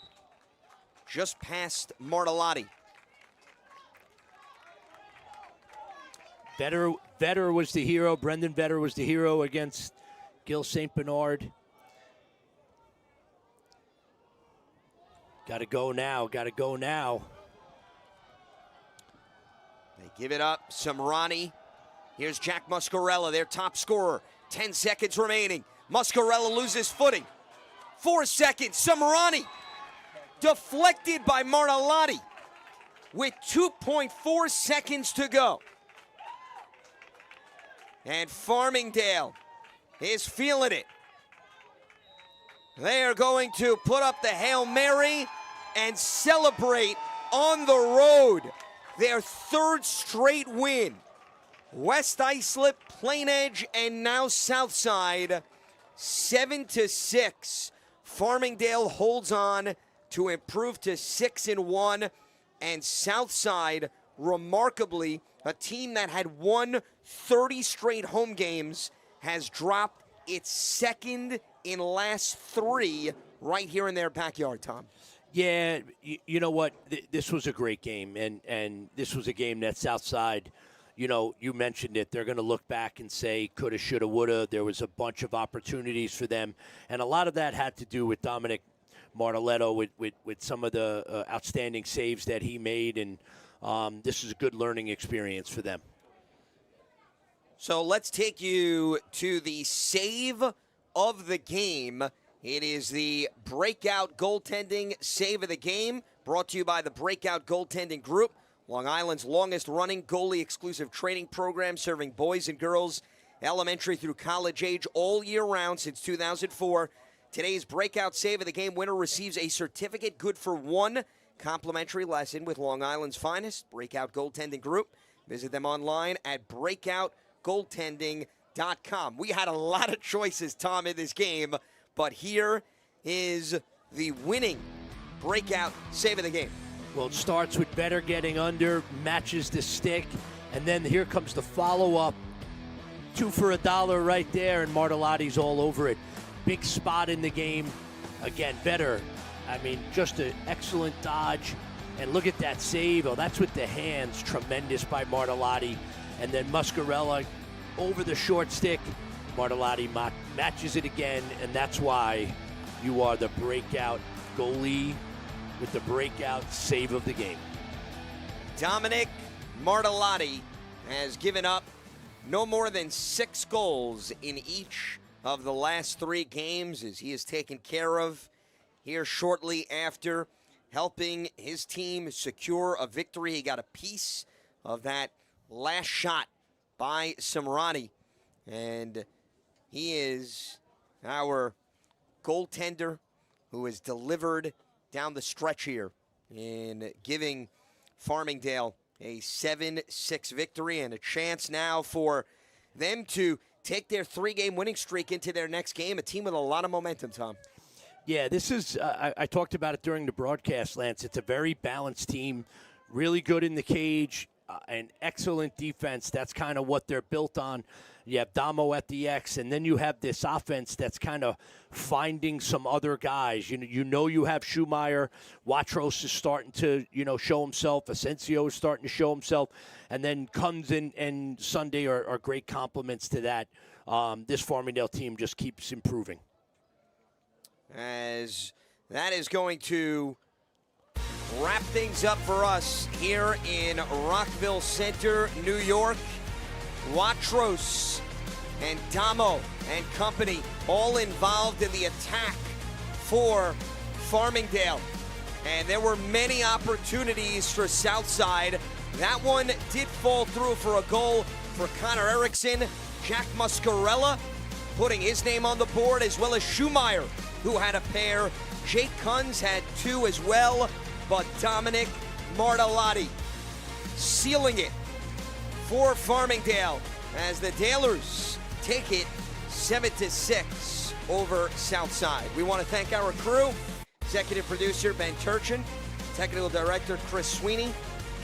Just past Martellotti. Vetter was the hero. Brendan Vetter was the hero against Gil St. Bernard. Got to go now. They give it up. Samrani. Here's Jack Muscarella, their top scorer. 10 seconds remaining. Muscarella loses footing. 4 seconds. Samrani. Deflected by Martellotti with 2.4 seconds to go. And Farmingdale is feeling it. They are going to put up the Hail Mary and celebrate on the road their third straight win. West Islip, Plain Edge, and now Southside, 7-6. Farmingdale holds on to improve to 6-1, and Southside, remarkably, a team that had won 30 straight home games, has dropped its second in last 3 right here in their backyard, Tom. Yeah, you know what? This was a great game, and this was a game that Southside, you know, you mentioned it. They're going to look back and say, coulda, shoulda, woulda. There was a bunch of opportunities for them, and a lot of that had to do with Dominic Martelletto with some of the outstanding saves that he made, and this is a good learning experience for them. So let's take you to the save of the game. It is the Breakout Goaltending Save of the Game, brought to you by the Breakout Goaltending Group, Long Island's longest-running goalie-exclusive training program, serving boys and girls elementary through college age all year round since 2004. Today's Breakout Save of the Game winner receives a certificate good for 1 complimentary lesson with Long Island's finest Breakout Goaltending Group. Visit them online at breakoutgoaltending.com. We had a lot of choices, Tom, in this game, but here is the winning Breakout Save of the Game. Well, it starts with Vetter getting under, matches the stick, and then here comes the follow-up 2 for $1 right there, and Martelotti's all over it. Big spot in the game. Again, better. I mean, just an excellent dodge. And look at that save. Oh, that's with the hands. Tremendous by Martelotti. And then Muscarella over the short stick. Martelotti matches it again, and that's why you are the breakout goalie with the breakout save of the game. Dominic Martelotti has given up no more than 6 goals in each of the last 3 games as he is taken care of here shortly after helping his team secure a victory. He got a piece of that last shot by Samrani, and he is our goaltender who has delivered down the stretch here in giving Farmingdale a 7-6 victory and a chance now for them to take their 3-game winning streak into their next game. A team with a lot of momentum, Tom. Yeah, this is, I talked about it during the broadcast, Lance. It's a very balanced team, really good in the cage, an excellent defense. That's kind of what they're built on. You have Damo at the X, and then you have this offense that's kind of finding some other guys. You know you have Schumacher. Watros is starting to, show himself. Asensio is starting to show himself. And then Kunz and Sunday are great compliments to that. This Farmingdale team just keeps improving. As that is going to wrap things up for us here in Rockville Center, New York. Watros and Damo and company all involved in the attack for Farmingdale. And there were many opportunities for Southside. That one did fall through for a goal for Connor Erickson. Jack Muscarella putting his name on the board, as well as Schumacher, who had a pair. Jake Kunz had 2 as well, but Dominic Martelotti sealing it for Farmingdale as the Dalers take it 7-6 over Southside. We want to thank our crew, executive producer Ben Turchin, technical director Chris Sweeney,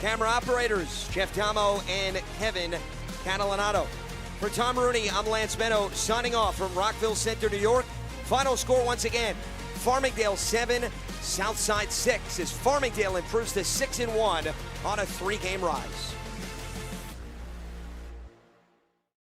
camera operators Jeff Damo and Kevin Catalanato. For Tom Rooney, I'm Lance Meadow, signing off from Rockville Center, New York. Final score once again, Farmingdale 7, Southside 6, as Farmingdale improves to 6-1 on a 3-game rise.